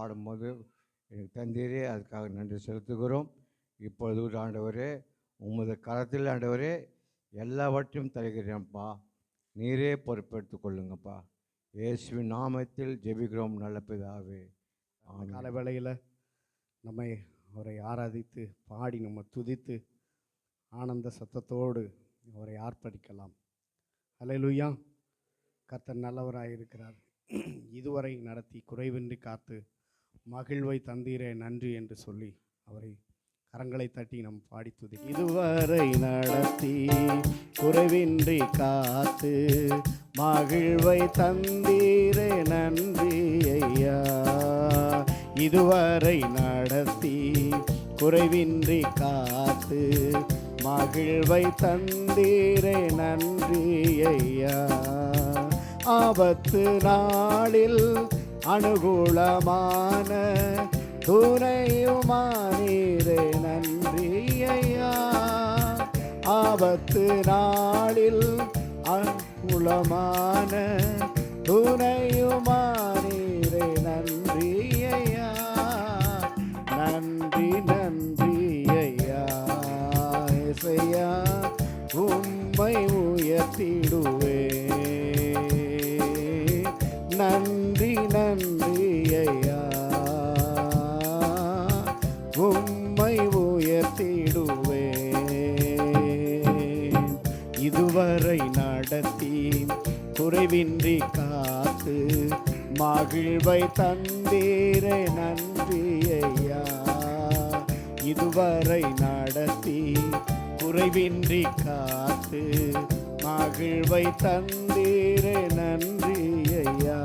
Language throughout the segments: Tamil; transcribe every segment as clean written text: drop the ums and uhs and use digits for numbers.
பாடும்போது எனக்கு தந்தீரே, அதுக்காக நன்றி செலுத்துகிறோம். இப்பொழுது ஆண்டவரே, உமது கரத்தில் ஆண்டவரே எல்லாவற்றையும் தருகிறேன்ப்பா. நீரே பொறுப்பெடுத்துக் கொள்ளுங்கப்பா. இயேசுவின் நாமத்தில் ஜெபிக்கிறோம் நல்ல பிதாவே. கால வேளையில் நம்மை அவரை ஆராதித்து பாடி நம்ம துதித்து ஆனந்த சத்தத்தோடு அவரை ஆர்ப்பரிக்கலாம். அல்லேலூயா. கர்த்தர் நல்லவராக இருக்கிறார். இதுவரை நடத்தி குறைவின்றி காத்து மகிழ்வை தந்தீரே நன்றி என்று சொல்லி அவரை கரங்களை தட்டி நம் பாடி துதி. இதுவரை நடத்தி குறைவின்றி காத்து மகிழ்வை தந்தீரே நன்றி ஐயா. இதுவரை நடத்தி குறைவின்றி காத்து மகிழ்வை தந்தீரே நன்றி ஐயா. ஆபத்து நாளில் அனுகூலமான துணையுமானீரே நன்றி ஐயா. ஆபத்து நாளில் அனுகூலமான துணையுமானீரே நன்றி ஐயா. நன்றி நன்றி ஐயா. இசையா உம்மை உயர்த்திடுவே. நன்றி நன்றி ஐயா. உம்மை உயர்த்திடுவே. இதுவரை நடத்தி குறைவின்றி காத்து மகிழ்வை தந்தீரே நன்றி ஐயா. இதுவரை நடத்தி குறைவின்றி காத்து மகிழ்வை தந்தீரே நன்றி ஐயா.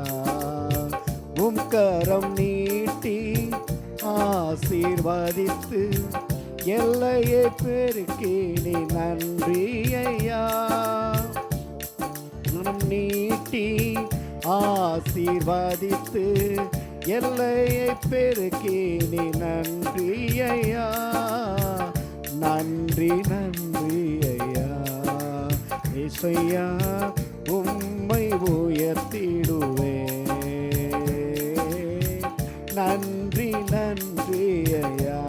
உம் கரம் நீட்டி ஆசீர்வதித்து எல்லையை பெருக்கினி நன்றி ஐயா. மனம் நீட்டி ஆசீர்வதித்து எல்லையை பெருக்கினி நன்றி ஐயா. நன்றி நன்றி ஐயா. இசையா உம்மை உயர்த்திடுவே. நன்றி நன்றி ஐயா.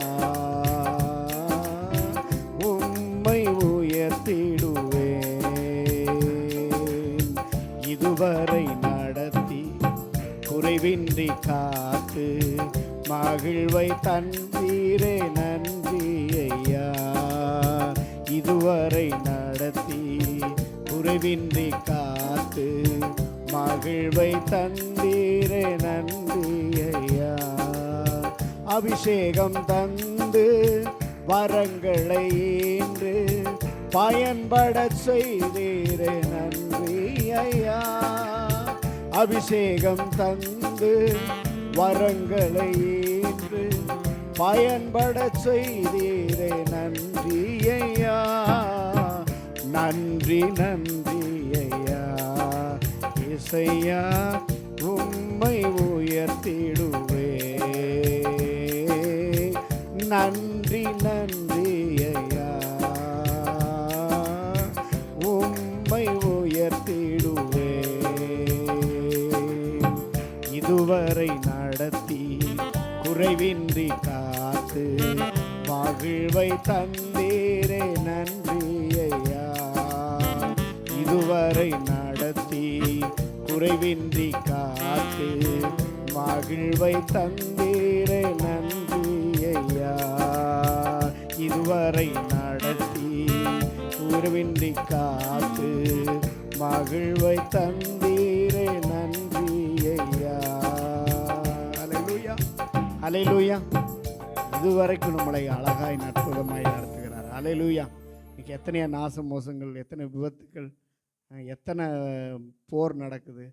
உம்மை உயர்த்திடுவே. இதுவரை நடத்தி குறைவின்றி காத்து மகிழ்வை தந்தீரே நன்றி ஐயா. இதுவரை நடத்தி குறைவின்றி காத்து மகிழ்வை தந்தீரே நன்றி ஐயா. அபிஷேகம் தந்து வரங்களை ஈன்று பயன்பட செய்தீரே நன்றி ஐயா. அபிஷேகம் தந்து வரங்களை ஈன்று பயன்பட செய்தீரே நன்றி ஐயா. நன்றி நன்றி ஐயா. இசையா உம்மை உயர்த்திடுவே. நன்றி நன்றி ஐயா. உம்மை உயர்த்திடுவே. இதுவரை நடத்தி குறைவின்றி காத்து மகிழ்வை தந்தீரே நன்றி ஐயா. இதுவரை நடத்தி குறைவின்றி காத்து மகிழ்வை தந்தீரே நன்றி ஐயா. இதுவரை நடத்தி குறைவின்றி காத்து மகிழ்வை தந்தீரே நன்றி ஐயா. அல்லேலூயா அல்லேலூயா. இதுவரைக்கும் நம்மளை அழகாய் அற்புதமாய் நடத்துகிறார். அல்லேலூயா. இன்னைக்கு எத்தனையோ நாச மோசங்கள், எத்தனை விபத்துக்கள், எத்தனை போர் நடக்குது.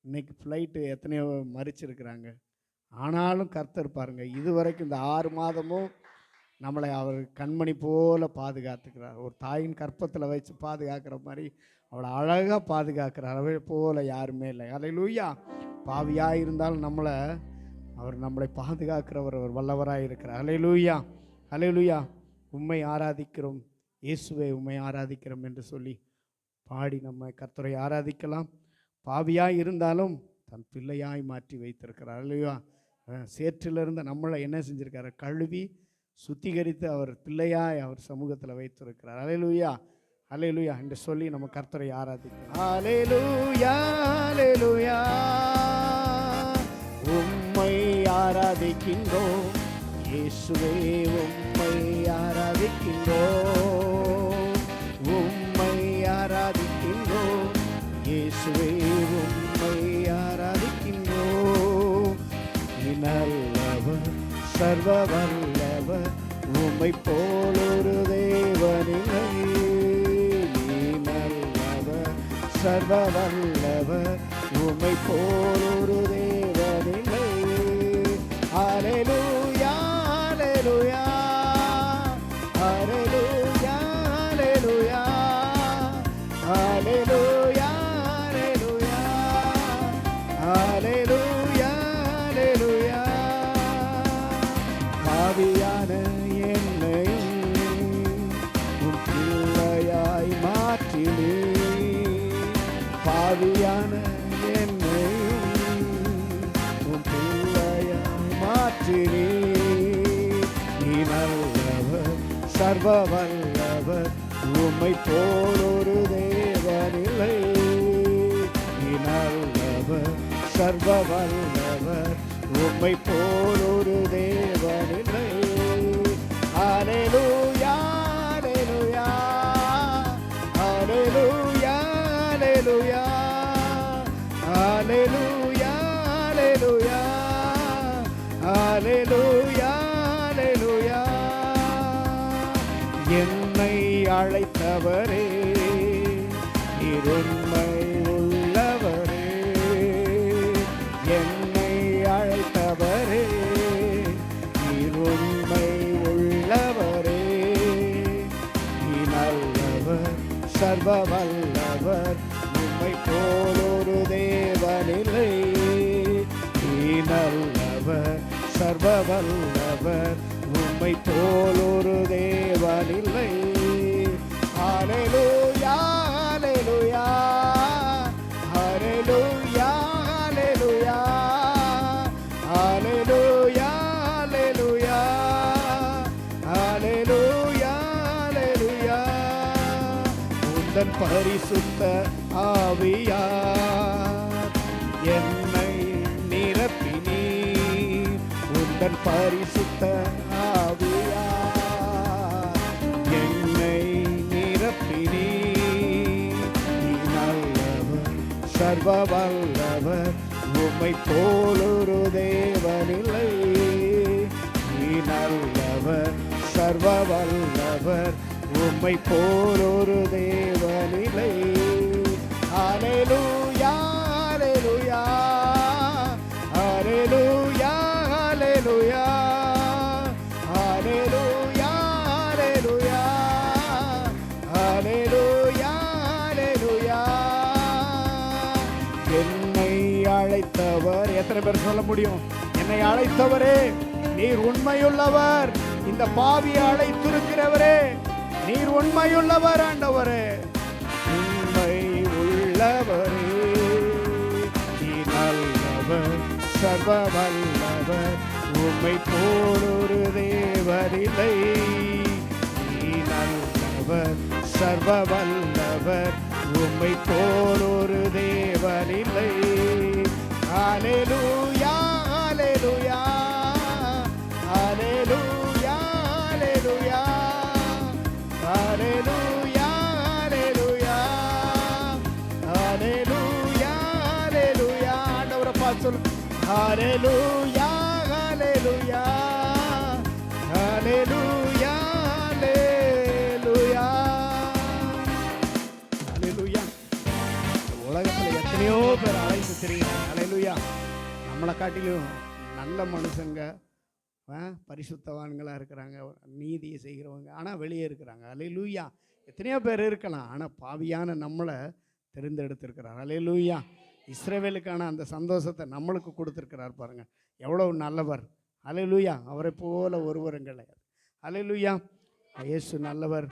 இன்னைக்கு ஃப்ளைட்டு எத்தனையோ மறிச்சிருக்கிறாங்க. ஆனாலும் கர்த்தர் பாருங்கள், இதுவரைக்கும் இந்த 6 மாதமும் நம்மளை அவர் கண்மணி போல பாதுகாத்துக்கிறார். ஒரு தாயின் கற்பத்தில் வச்சு பாதுகாக்கிற மாதிரி அவளை அழகாக பாதுகாக்கிறார். அவளை போல யாருமே இல்லை. அல்லேலூயா. பாவியாக இருந்தாலும் நம்மளை பாதுகாக்கிறவர் அவர் வல்லவராக இருக்கிறார். அல்லேலூயா அல்லேலூயா. உம்மை ஆராதிக்கிறோம் இயேசுவை, உம்மை ஆராதிக்கிறோம் என்று சொல்லி பாடி நம்ம கர்த்தரை ஆராதிக்கலாம். பாவியாய் இருந்தாலும் தன் பிள்ளையாய் மாற்றி வைத்திருக்கிறார். அல்லேலூயா. சேற்றிலிருந்து நம்மளை என்ன செஞ்சுருக்காரு? கழுவி சுத்திகரித்து அவர் பிள்ளையாய் அவர் சமூகத்தில் வைத்திருக்கிறார். அல்லேலூயா, அல்லேலூயா என்று சொல்லி நம்ம கர்த்தரை ஆராதிக்கிறோம். அல்லேலூயா, அல்லேலூயா, உம்மை ஆராதிக்கின்றோம் இயேசுவே, உம்மை ஆராதிக்கின்றோம், உம்மை ஆராதிக்கின்றோம் இயேசுவே, உம்மை ஆராதிக்கின்றோம். நீ நல்லவர், சர்வ வல்லவர், உம்மை போல் ஒரு தேவனில்லை. நீ நல்லவர், சர்வ வல்லவர், உம்மை போல் ஒரு தேவனில்லை. அல்லேலூயா, அல்லேலூயா, அல்லேலூயா, அல்லேலூயா, அல்லேலூயா, அல்லேலூயா, அல்லேலூயா. பாவியான என்னையும் உம் பிள்ளையாய் மாற்றினே, பாவியான என்னையும் உம் பிள்ளையாய் மாற்றினே. நீ நல்லவர், சர்வ வல்லவர், உம்மை போல் ஒரு தேவனில்லை. நீ நல்லவர், சர்வ வல்லவர், உம்மை போல் ஒரு தேவனில்லை. அல்லேலூயா, அல்லேலூயா, அல்லேலூயா, அல்லேலூயா, அல்லேலூயா, அல்லேலூயா, அல்லேலூயா, அல்லேலூயா. என்னை அழைத்தவரே, நீர் உண்மை உள்ளவரே, என்னை அழைத்தவரே, நீர் உண்மை உள்ளவரே. நீ நல்லவர், சர்வ வல்லவர், உம்மை போல் ஒரு தேவனில்லை. நீ நல்லவர், சர்வ வல்லவர், உம்மை போல் ஒரு தேவனில்லை. அல்லேலூயா, அல்லேலூயா, அல்லேலூயா, அல்லேலூயா, அல்லேலூயா, அல்லேலூயா, அல்லேலூயா. உந்தன் பரிசுத்த ஆவியார் என்னை நிரப்பினீர், உந்தன் பரிசுத்த ஆவியார் என்னை நிரப்பினீர். நீ நல்லவர், சர்வ வல்லவர், உம்மை போல் ஒரு தேவனில்லை. நீ நல்லவர், சர்வ வல்லவர், உம்மை போல் ஒரு தேவனில்லை. அல்லேலூயா, அல்லேலூயா, அல்லேலூயா, அல்லேலூயா, அல்லேலூயா, அல்லேலூயா, அல்லேலூயா, அல்லேலூயா. என்னை அழைத்தவர், எத்தனை பேர் சொல்ல முடியும்? என்னை அழைத்தவரே, நீர் உண்மையுள்ளவர். இந்த பாவியை அழைத்திருக்கிறவரே, நீர் உண்மையுள்ளவர். ஆண்டவரே, உண்மை உள்ளவரே, நீ நல்லவர், சர்வ வல்லவர், உம்மை போல் ஒரு தேவனில்லை. நீ நல்லவர், சர்வ வல்லவர், உம்மை போல் ஒரு தேவனில்லை. அல்லேலூயா, அல்லேலூயா, அல்லேலூயா, அல்லேலூயா, அல்லேலூயா, அல்லேலூயா, அல்லேலூயா. ஆண்டவரை பார்த்து சொல்லு. அல்லேலூயா, அல்லேலூயா, அல்லேலூயா, அல்லேலூயா, அல்லேலூயா. உலகத்தில் எத்தனையோ பேர் அழைத்து தெரியும். அல்லேலூயா. நம்மளை காட்டிலும் நல்ல மனுஷங்க, பரிசுத்தவான்களாக இருக்கிறாங்க, நீதியை செய்கிறவங்க, ஆனால் வெளியே இருக்கிறாங்க. அல்லேலூயா. எத்தனையோ பேர் இருக்கலாம், ஆனால் பாவியான நம்மளை தெரிந்தெடுத்திருக்கிறார். அல்லேலூயா. இஸ்ரவேலுக்கான அந்த சந்தோஷத்தை நம்மளுக்கு கொடுத்துருக்கிறார். பாருங்கள் எவ்வளவு நல்லவர். அல்லேலூயா. அவரை போல ஒருவரும் கிடையாது. அல்லேலூயா. இயேசு நல்லவர்,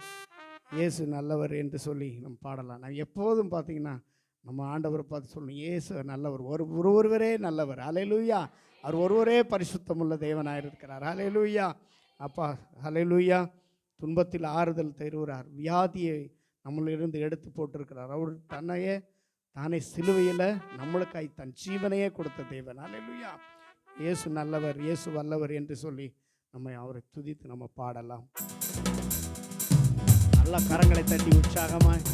இயேசு நல்லவர் என்று சொல்லி நம்ம பாடலாம். நான் எப்போதும் பார்த்தீங்கன்னா நம்ம ஆண்டவரை பார்த்து சொல்லணும், இயேசு நல்லவர், ஒருவரே நல்லவர். ஹல்லேலூயா. அவர் ஒருவரே பரிசுத்தமுள்ள தேவனாக இருக்கிறார். ஹல்லேலூயா. அப்பா ஹல்லேலூயா. துன்பத்தில் ஆறுதல் தருகிறார். வியாதியை நம்மளிருந்து எடுத்து போட்டிருக்கிறார். அவர் தானே சிலுவையில் நம்மளுக்காய் தன் ஜீவனையே கொடுத்த தேவன். ஹல்லேலூயா. இயேசு நல்லவர், இயேசு வல்லவர் என்று சொல்லி நம்ம அவரை துதித்து நம்ம பாடலாம். நல்ல கரங்களை தட்டி உற்சாகமாய்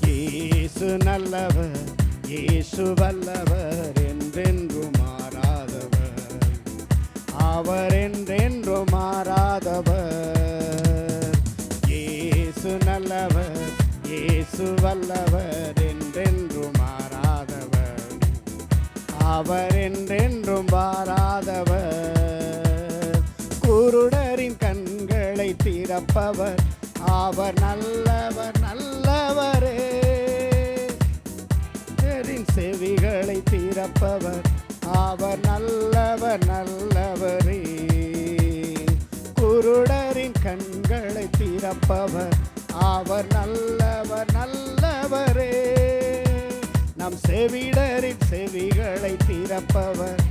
இயேசு நல்லவர், இயேசு வல்லவர், என்றென்றும் மாறாதவர், அவர் என்றென்றும் மாறாதவர். இயேசு நல்லவர், இயேசு வல்லவர், என்றென்றும் மாறாதவர், அவர் என்றென்றும் மாறாதவர். குருடரின் கண்களை திறப்பவர், அவர் நல்லவர் நல்லவரே. செவிகளை திறப்பவர், அவர் நல்லவர் நல்லவரே. குருடரின் கண்களை திறப்பவர், அவர் நல்லவர் நல்லவரே. நம் செவிடரின் செவிகளை திறப்பவர்,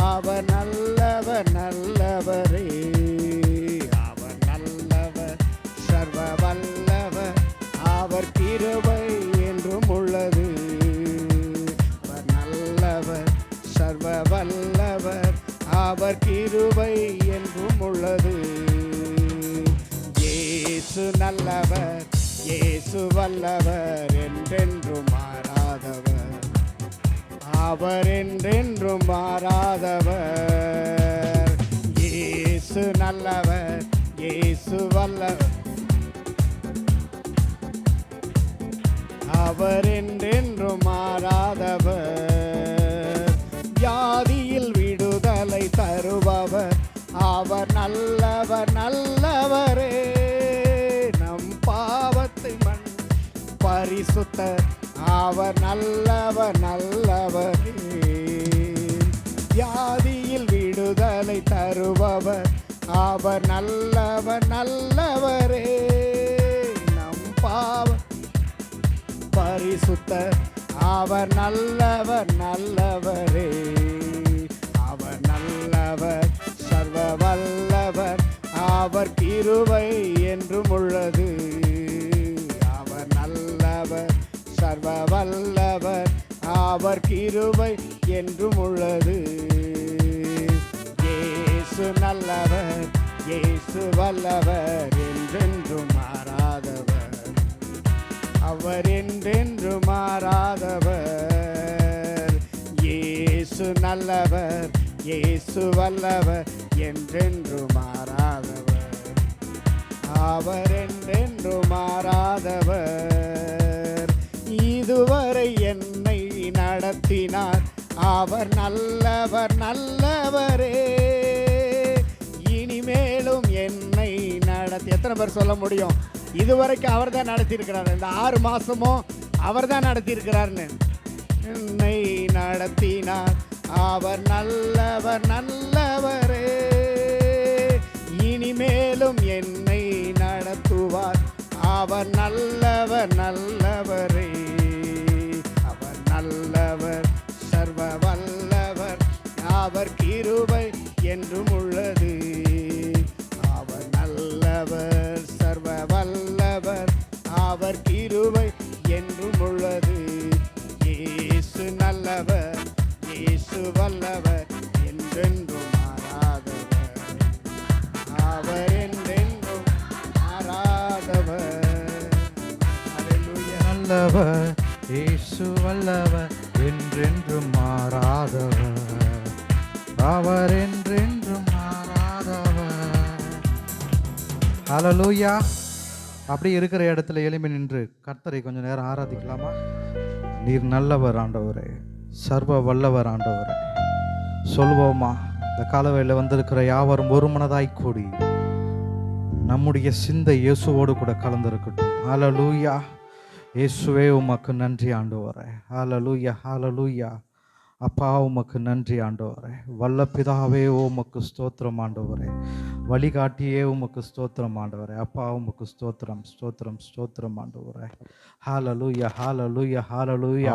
அவர் நல்லவர் நல்லவரே. அவர் நல்லவர், சர்வ வல்லவர், அவர் கிருபை என்றும் உள்ளது. சர்வ வல்லவர், அவர் கிருபை என்றும் உள்ளது. இயேசு நல்லவர், இயேசு வல்லவர், என்றென்றும் மாறாதவர், அவர் என்றென்றும் மாறாதவர். இயேசு நல்லவர், இயேசு வல்லவர், அவர் என்றென்றும் மாறாதவர். வியாதியில் விடுதலை தருபவர், அவர் நல்லவர் நல்லவரே. நம் பாவத்தை பரிசுத்தர், அவர் நல்லவர் நல்லவரே. வியாதியில் விடுதலை தருபவர், அவர் நல்லவர் நல்லவரே. நம் பாவ பரிசுத்தர், அவர் நல்லவர் நல்லவரே. அவர் நல்லவர், சர்வ வல்லவர், அவர் கிருபை என்றும் உள்ளது. அவர் நல்லவர், சர்வ வல்லவர், அவர் கிருபை என்றும் உள்ளது. இயேசு நல்லவர், இயேசு வல்லவர், என்றென்றும் மாறாதவர், அவர் என்றென்றும் மாறாதவர். இயேசு நல்லவர், இயேசு வல்லவர், என்றென்றும் மாறாதவர், அவர் என்றென்றும் மாறாதவர். இதுவரை என்னை நடத்தினார், அவர் நல்லவர் நல்லவரே. இனிமேலும் என்னை நடத்தி, எத்தனை பேர் சொல்ல முடியும் இதுவரைக்கும் அவர் தான் நடத்தியிருக்கிறார், இந்த 6 மாசமும் அவர் தான் நடத்தியிருக்கிறார்னு. என்னை நடத்தினார், அவர் நல்லவர் நல்லவரே. இனிமேலும் என்னை நடத்துவார், அவர் நல்லவர் நல்லவரே. அவர் நல்லவர், சர்வ வல்லவர், அவர் கிருபை என்றும் உள்ளது. அவர் நல்லவர், சர்வ வல்லவர், அவர் கிருபை என்றும் உள்ளது. இயேசு நல்லவர், இயேசு வல்லவர், என்றென்றும் மாறாதவர், அவர் என்றென்றும் மாறாதவர். அல்லேலூயா. நல்லவர், இயேசு வல்லவர், என்றென்றும் மாறாதவர், அவர் என்றென்றும் மாறாதவர். ஹல்லேலூயா. அப்படி இருக்கிற இடத்துல எழும்பி நின்று கர்த்தரை கொஞ்சம் நேரம் ஆராதிக்கலாமா? நீர் நல்லவர் ஆண்டவரே, சர்வ வல்லவர் ஆண்டவரே. சொல்வோமா? இந்த காலவேளையில் வந்திருக்கிற யாவரும் ஒரு மனதாய் கூடி நம்முடைய சிந்தை இயேசுவோடு கூட கலந்திருக்கட்டும். ஹல்லேலூயா. இயேசுவே உமக்கு நன்றி ஆண்டவரே. ஹalleluya ஹalleluya. அப்பா உமக்கு நன்றி ஆண்டவரே. வல்ல பிதாவே உமக்கு ஸ்தோத்திரம் ஆண்டவரே. வழிகாட்டியே உமக்கு ஸ்தோத்திரம் ஆண்டவரே. அப்பா உமக்கு ஸ்தோத்திரம் ஸ்தோத்திரம் ஸ்தோத்திரம் ஆண்டவரே. ஹalleluya ஹalleluya ஹalleluya.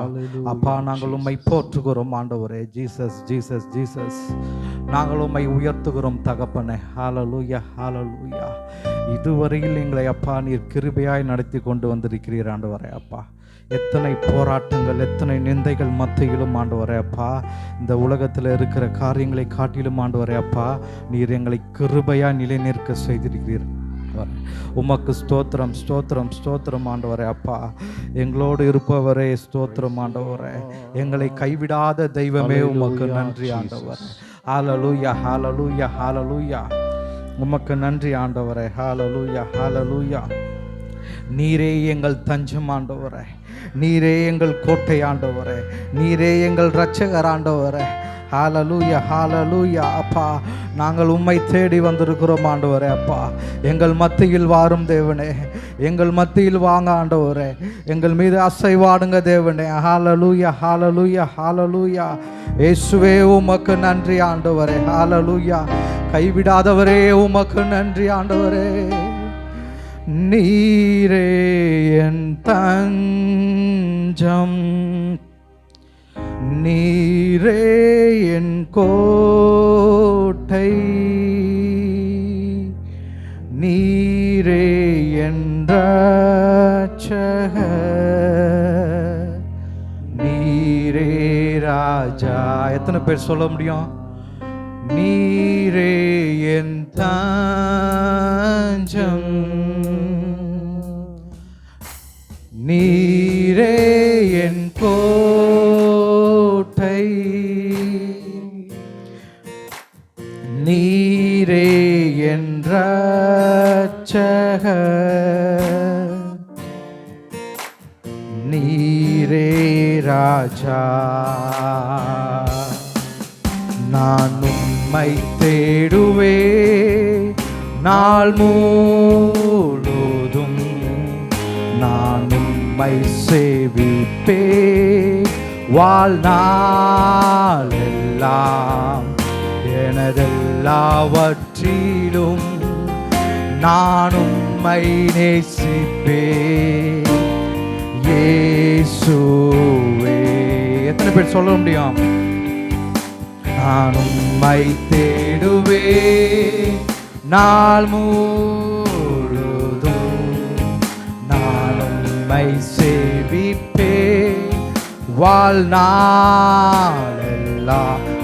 அப்பா நாங்கள் உம்மை போற்றுகிறோம் ஆண்டவரே. Jesus Jesus Jesus. நாங்கள் உம்மை உயர்த்துகிறோம் தகப்பனே. ஹalleluya ஹalleluya. இதுவரையில் எங்களை அப்பா நீர் கிருபையாய் நடத்தி கொண்டு வந்திருக்கிறீர் ஆண்டவரே. அப்பா எத்தனை போராட்டங்கள், எத்தனை நிந்தைகள் மத்தியிலும் ஆண்டவரே அப்பா, இந்த உலகத்தில் இருக்கிற காரியங்களை காட்டிலும் ஆண்டவரே அப்பா, நீர் எங்களை கிருபையாக நிலைநிற்க செய்திருக்கிறீர். உமக்கு ஸ்தோத்திரம் ஸ்தோத்திரம் ஸ்தோத்திரம் ஆண்டவரே அப்பா. எங்களோடு இருப்பவரே ஸ்தோத்திரம் ஆண்டவரே. எங்களை கைவிடாத தெய்வமே உமக்கு நன்றி ஆண்டவர். ஹalleluya ஹalleluya ஹalleluya. உமக்கு நன்றி ஆண்டவரே. ஹalleluya ஹalleluya. நீரே எங்கள் தஞ்சம் ஆண்டவரே. நீரே எங்கள் கோட்டை ஆண்டவரே. நீரே எங்கள் இரட்சகர் ஆண்டவரே. ஹalleluya ஹalleluya. அப்பா நாங்கள் உம்மை தேடி வந்திருக்கிறோம் ஆண்டவரே அப்பா. எங்கள் மத்தியில் வாரும் தேவனே. எங்கள் மத்தியில் வாங்க ஆண்டவரே. எங்கள் மீது அசைவாடுங்க தேவனே. ஹalleluya ஹalleluya ஹalleluya. இயேசுவே உமக்கு நன்றி ஆண்டவரே. ஹalleluya. கைவிடாதவரே உமக்கு நன்றி ஆண்டவரே. நீரே என் தஞ்சம், நீரே என் கோட்டை, நீரே என் இரட்சகர், நீரே ராஜா. எத்தனை பேர் சொல்ல முடியும்? நீரே என் தஞ்சம், நீரே என் கோட்டை, நீரே என் இரட்சகர், நீரே ராஜா. நான் உம்மை தேடுவே நாள் முழுதும், நான் உம்மை சேவிப்பே வாழ்நாளெல்லாம். எனதெல்லாவற்றிலும் நான் உம்மை நேசிப்பே இயேசுவே. எத்தனை பேர் சொல்ல முடியும்? நான் உம்மை தேடுவே நாள் முழுதும், நான் உம்மை சேவிப்பே வாழ்நாளெல்லாம்.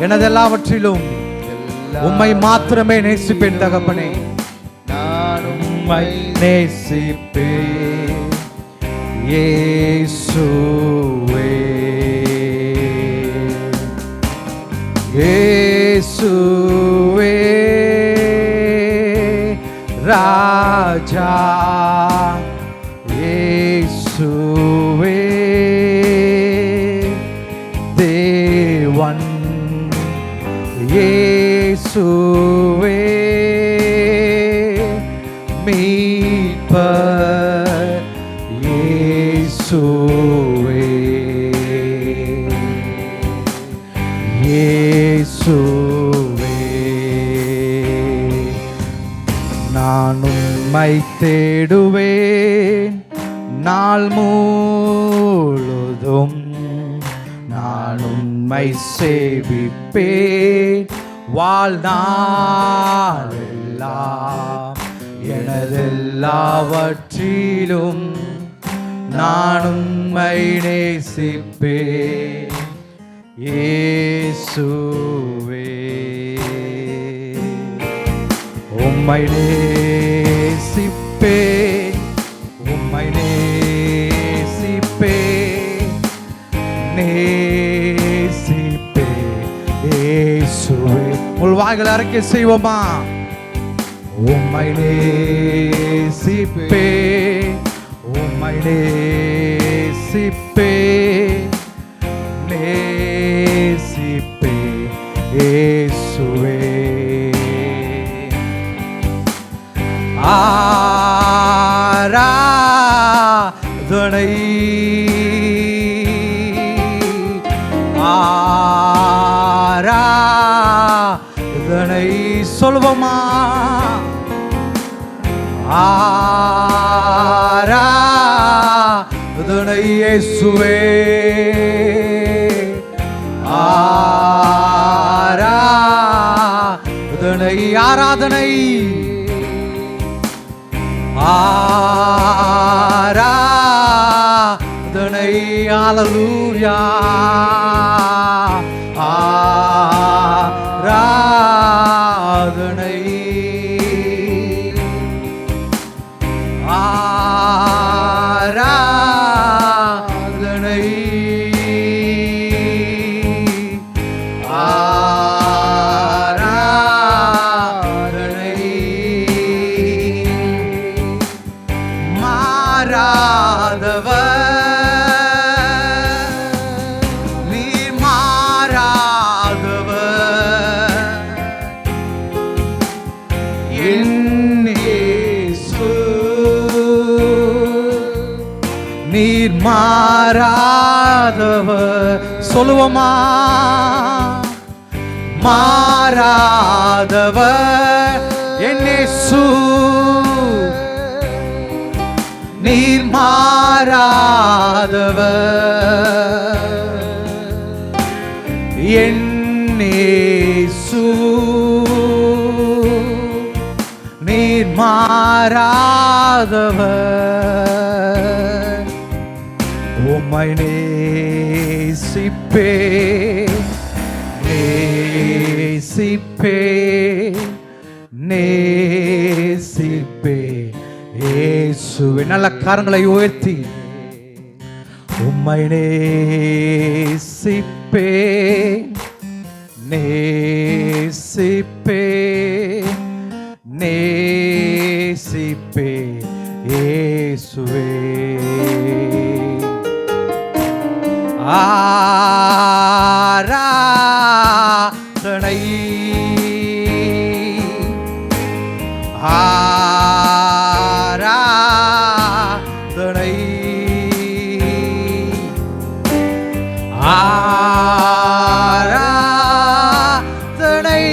எனதெல்லாவற்றிலும் உம்மை மாத்திரமே நேசிப்பேன் தகப்பனே. நான் உம்மை நேசிப்பேன் இயேசுவே. இயேசுவே ராஜா, இயேசுவே தேவன், இயேசுவே மீட்பர், இயேசுவே இயேசுவே. நான் உம்மை தேடுவேன் நாள் முழுதும், நான் உம்மை சேவிப்பேன் வாழ்நாளெல்லாம். எனதெல்லாவற்றிலும் நான் உம்மை நேசிப்பேன் இயேசுவே. உம்மை நேசிப்பேன், உம்மை நேசிப்பேன், நேசிப்பேன் இயேசுவே. உங்கள் வாய்கள் அறிக்கை செய்வோமா? உம்மை நேசிப்பேன், உம்மை நேசிப்பேன், நேசிப்பேன் இயேசுவே. ஆராதனை சொல்லுவோமா? ஆராதனை இயேசுவே, ஆராதனை, ஆராதனை, ஆராதனை, ஹல்லேலூயா, ஆராதனை, ஆராதனை, ஆராதனை, மாறாதவர், நீர் மாறாதவர், என் இயேசு, நீர் மாறாதவர். சொல்லுவோமா? மாறாதவர் என் இயேசு, நீர் மாறாதவர், என் இயேசு, நீர் மாறாதவர். உம்மை நேசிப்பே, நேசிப்பே, நேசிப்பே இயேசுவே. நல்ல கரங்களை உயர்த்தி உம்மை நேசிப்பே, நேசிப்பே, நேசிப்பே இயேசுவே. ஆராதனை, ஆராதனை, ஆராதனை, ஆராதனை,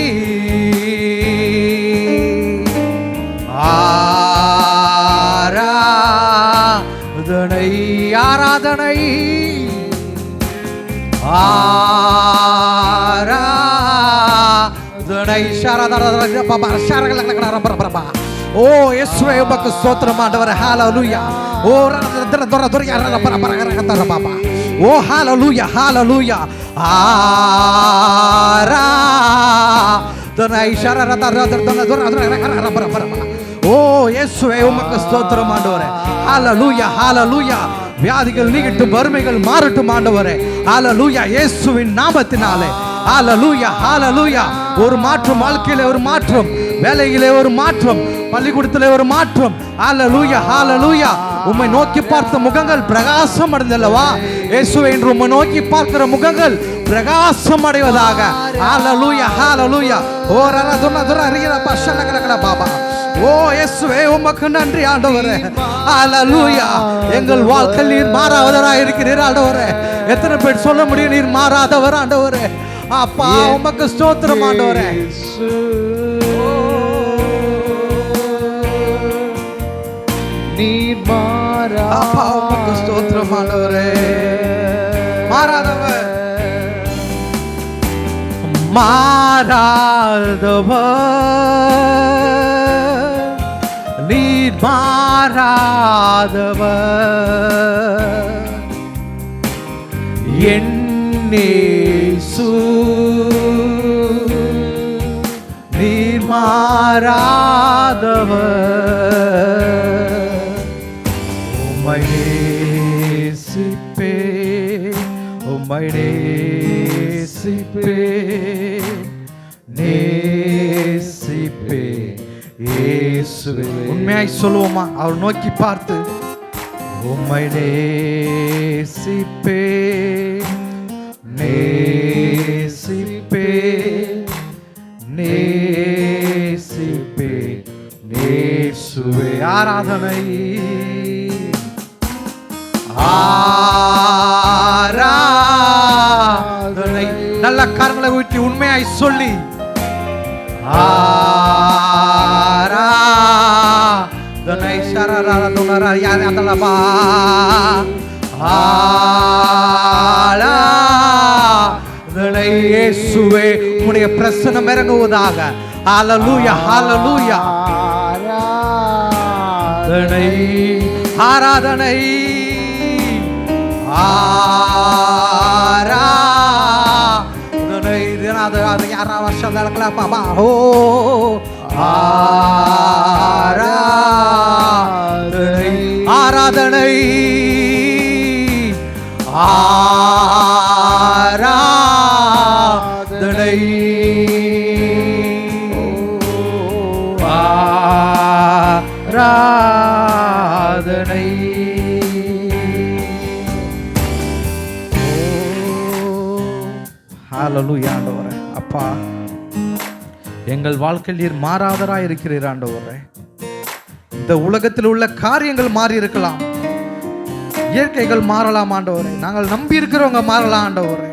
ஆராதனை, ஆராதனை. ஓ இயேசுவே உமக்கு ஸ்தோத்திரம் ஆண்டவரே. ஹல்லேலூயா. ஓ ஓ ஹல்லேலூயா, ஹல்லேலூயா. ஆராதனை. ஓ இயேசுவே உமக்கு ஸ்தோத்திரம் ஆண்டவரே. ஹல்லேலூயா, ஹல்லேலூயா. வியாதிகள் நீங்கட்டும், வறுமைகள் மாறட்டும் ஆண்டவரே. ஹல்லேலூயா, இயேசுவின் நாமத்தினாலே. ஹல்லேலூயா, ஹல்லேலூயா. ஒரு மாற்றம், வாழ்க்கையிலே ஒரு மாற்றம், வேலையிலே ஒரு மாற்றம், பள்ளிக்கூடத்திலே ஒரு மாற்றம். ஹல்லேலூயா, ஹல்லேலூயா. உம்மை நோக்கி பார்த்த முகங்கள் பிரகாசம் அடைந்தல்லவா இயேசுவே, என்று உம்மை நோக்கி பார்க்கிற முகங்கள் பிரகாசம் அடைவதாக. ஹல்லேலூயா, ஹல்லேலூயா. ஓ பாபா. ஓ இயேசுவே உமக்கு நன்றி ஆண்டவரே. ஹல்லேலூயா. எங்கள் வாழ்க்கையில் நீர் மாறாதவராய் இருக்கிறீர் ஆண்டவரே. எத்தனை பேர் சொல்ல முடியும் நீர் மாறாதவர் ஆண்டவரே? அப்பா உமக்கு ஸ்தோத்திரம் ஆண்டவரே. நீர் மாறா, அப்பா உமக்கு ஸ்தோத்திரம் ஆண்டவரே. மாறாதவர், மாறாதவர், நீர் மாறாதவர், என் இயேசு, நீர் மாறாதவர். உம்மை நேசிப்பே, உம்மை நேசிப்பே, நேசிப்பே இயேசுவே. உண்மையாய் சொல்லுவோமா? அவர் நோக்கி பார்த்து உம்மை நேசிப்பே, நேசிப்பே, நேசிப்பே இயேசுவே. ஆராதனை, ஆராதனை. நல்ல கரங்களை ஊற்றி உண்மையாய் சொல்லி ஆராதனை, இயேசுவே உம்முடைய பிரசன்னம் இறங்குவதாக. ஹalleluya ஹalleluya. ஆராதனை ஆராதனை அது யாரா வருஷம் பாபா. ஓ ஆராதனை ஆராதனை ஆராதனை ஆராதனை. ஹalleluya ஆண்டவரே. அப்பா, எங்கள் வாழ்க்கையில் நீர் மாறாதராய் இருக்கிறீர் ஆண்டவரே. இந்த உலகத்தில் உள்ள காரியங்கள் மாறி இருக்கலாம், இயற்கைகள் மாறலாம் ஆண்டவரே, நாங்கள் நம்பி இருக்கிறவங்க மாறலாம் ஆண்டவரே.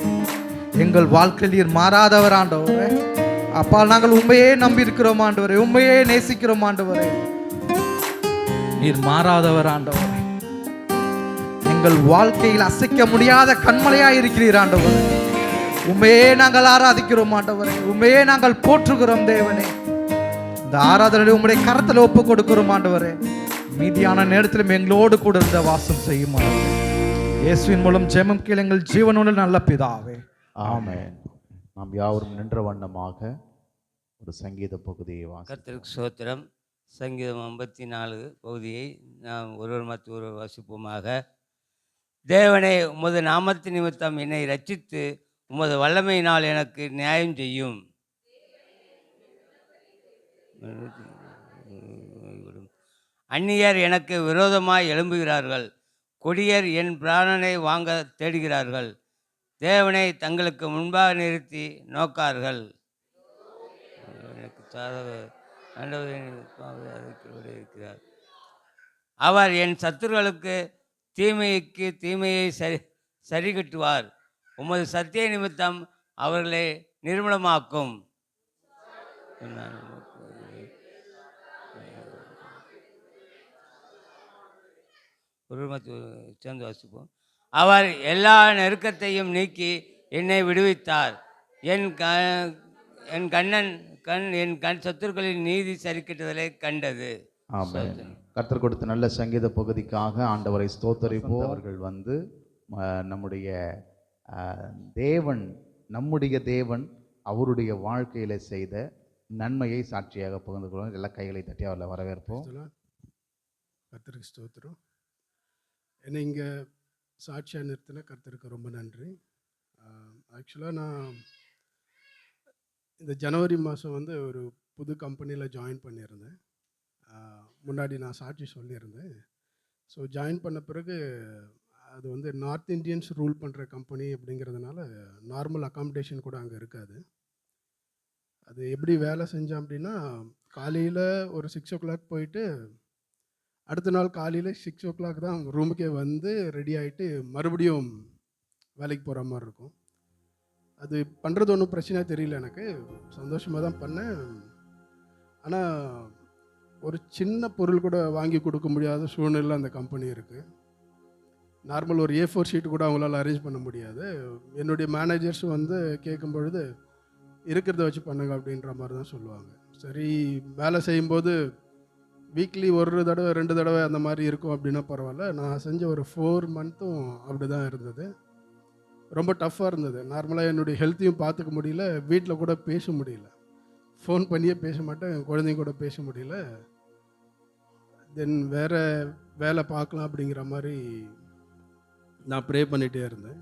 எங்கள் வாழ்க்கையில் நீர் மாறாதவர் ஆண்டவரே. அப்பா, நாங்கள் உண்மையே நம்பி இருக்கிறோம் ஆண்டவரே, உண்மையே நேசிக்கிறோம் ஆண்டவரே. நீர் மாறாதவர் ஆண்டவரே. எங்கள் வாழ்க்கையில் அசைக்க முடியாத கண்மலையாய் இருக்கிறீர் ஆண்டவரே. உண்மையே நாங்கள் ஆராதிக்கிறோம் ஆண்டவரே, உண்மையே நாங்கள் போற்றுகிறோம் தேவனே. இந்த ஆராதனை உம்முடைய கரத்தில் ஒப்பு கொடுக்கிறோம் ஆண்டவரே. மீதியான நேரத்திலும் எங்களோடு கூட இருந்த வாசம் செய்யும் ஆண்டவரே. இயேசுவின் மூலம் ஜெபம் கேளுங்கள் ஜீவனுள்ள நல்ல பிதாவே. ஆமென். நாம் யாவரும் நின்ற வண்ணமாக ஒரு சங்கீத பகுதியை கர்த்தருக்கு ஸ்தோத்திரம். சங்கீதம் 54 பகுதியை நாம் ஒருவர் மற்ற ஒருவர் வாசிப்போமாக. தேவனே, உமது நாமத்து நிமித்தம் என்னை ரட்சித்து உமது வல்லமையினால் எனக்கு நியாயம் செய்யும். அந்நியர் எனக்கு விரோதமாய் எழும்புகிறார்கள், கொடியர் என் பிராணனை வாங்க தேடுகிறார்கள். தேவனை தங்களுக்கு முன்பாக நிறுத்தி நோக்கார்கள். எனக்கு இருக்கிறார். அவர் என் சத்துருக்களுக்கு தீமைக்கு தீமையை சரி கட்டுவார். உமது சத்திய நிமித்தம் அவர்களை நிர்மூலமாக்கும். சேர்ந்து வாசிப்போம். அவர் எல்லா நெருக்கத்தையும் நீக்கி என்னை விடுவித்தார். என் கண் சத்துருக்களின் நீதி சரிக்கட்டுதலை கண்டது. ஆமென். கர்த்தர் கொடுத்த நல்ல சங்கீத பகுதிக்காக ஆண்டவரை ஸ்தோத்தரிப்போம். அவர்கள் நம்முடைய தேவன், நம்முடைய தேவன் அவருடைய வாழ்க்கையில செய்த நன்மையை சாட்சியாக பகிர்ந்து கொள்வோம். எல்லா கைகளை தட்டி அவர்களை வரவேற்போம். கர்த்தருக்கு ஸ்தோத்திரம். என்னை இங்கே சாட்சியாக நிறுத்தின கர்த்தருக்கு ரொம்ப நன்றி. ஆக்சுவலாக நான் இந்த ஜனவரி மாதம் ஒரு புது கம்பெனியில் ஜாயின் பண்ணியிருந்தேன். முன்னாடி நான் சாட்சி சொல்லியிருந்தேன். ஸோ ஜாயின் பண்ண பிறகு அது நார்த் இந்தியன்ஸ் ரூல் பண்ணுற கம்பெனி அப்படிங்கிறதுனால நார்மல் அக்காமடேஷன் கூட அங்கே இருக்காது. அது எப்படி வேலை செஞ்சேன் அப்படின்னா, காலையில் ஒரு 6 o'clock போயிட்டு அடுத்த நாள் காலையில் 6 o'clock தான் ரூமுக்கே ரெடி ஆகிட்டு மறுபடியும் வேலைக்கு போகிற மாதிரி இருக்கும். அது பண்ணுறது ஒன்றும் பிரச்சனை தெரியல, எனக்கு சந்தோஷமாக தான் பண்ணேன். ஆனால் ஒரு சின்ன பொருள் கூட வாங்கி கொடுக்க முடியாத சூழ்நிலை அந்த கம்பெனி இருக்குது. நார்மல் ஒரு A4 ஷீட் கூட அவங்களால அரேஞ்ச் பண்ண முடியாது. என்னுடைய மேனேஜர்ஸ் கேட்கும் பொழுது இருக்கிறத வச்சு பண்ணுங்க அப்படின்ற மாதிரி தான் சொல்லுவாங்க. சரி, வேலை செய்யும்போது வீக்லி 1 தடவை 2 தடவை அந்த மாதிரி இருக்கும் அப்படின்னா பரவாயில்ல. நான் செஞ்ச ஒரு 4 months அப்படி தான் இருந்தது. ரொம்ப டஃப்பாக இருந்தது. நார்மலாக என்னுடைய ஹெல்த்தையும் பார்த்துக்க முடியல, வீட்டில் கூட பேச முடியல, ஃபோன் பண்ணியே பேச மாட்டேன், குழந்தைங்க கூட பேச முடியல. தென் வேறு வேலை பார்க்கலாம் அப்படிங்கிற மாதிரி நான் ப்ரே பண்ணிகிட்டே இருந்தேன்.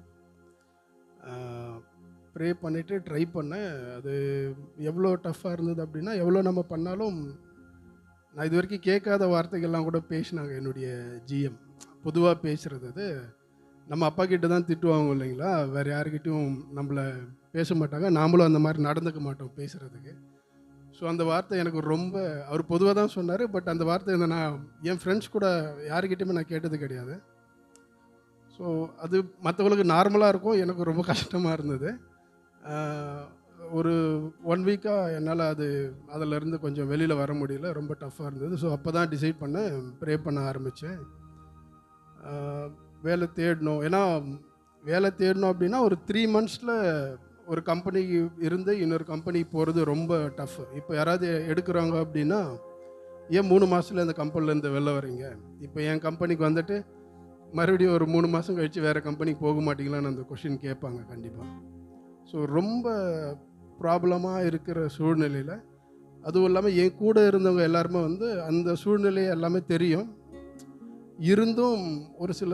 ப்ரே பண்ணிவிட்டு ட்ரை பண்ணேன். அது எவ்வளோ டஃப்பாக இருந்தது அப்படின்னா, எவ்வளோ நம்ம பண்ணாலும் நான் இது வரைக்கும் கேட்காத வார்த்தைகள்லாம் கூட பேசினாங்க என்னுடைய GM. பொதுவாக பேசுகிறது அது நம்ம அப்பா கிட்ட தான் திட்டுவாங்க இல்லைங்களா, வேறு யாருக்கிட்டையும் நம்மளை பேச மாட்டாங்க, நாமளும் அந்த மாதிரி நடந்துக்க மாட்டோம் பேசுகிறதுக்கு. ஸோ அந்த வார்த்தை எனக்கு ரொம்ப, அவர் பொதுவாக தான் சொன்னார், பட் அந்த வார்த்தை நான் என் ஃப்ரெண்ட்ஸ் கூட யாருக்கிட்டையுமே நான் கேட்டது கிடையாது. ஸோ அது மற்றவங்களுக்கு நார்மலாக இருக்கும், எனக்கு ரொம்ப கஷ்டமாக இருந்தது. ஒரு 1 வீக்காக என்னால் அதிலேருந்து கொஞ்சம் வெளியில் வர முடியல, ரொம்ப டஃப்பாக இருந்தது. ஸோ அப்போ தான் டிசைட் பண்ணேன், ப்ரே பண்ண ஆரம்பித்தேன். வேலை தேடணும். ஏன்னா வேலை தேடணும் அப்படின்னா ஒரு 3 மந்த்ஸில் ஒரு கம்பெனி இருந்து இன்னொரு கம்பெனிக்கு போகிறது ரொம்ப டஃப்பு. இப்போ யாராவது எடுக்கிறாங்க அப்படின்னா, ஏன் 3 மாதத்தில் அந்த கம்பெனிலேருந்து வெளில வரீங்க? இப்போ என் கம்பெனிக்கு வந்துட்டு மறுபடியும் ஒரு 3 மாதம் கழித்து வேறு கம்பெனிக்கு போக மாட்டீங்களான்னு அந்த கொஷின் கேட்பாங்க கண்டிப்பாக. ஸோ ரொம்ப ப்ராப்ளமாக இருக்கிற சூழ்நிலையில், அதுவும் இல்லாமல் என் கூட இருந்தவங்க எல்லாருமே அந்த சூழ்நிலையை எல்லாமே தெரியும். இருந்தும் ஒரு சில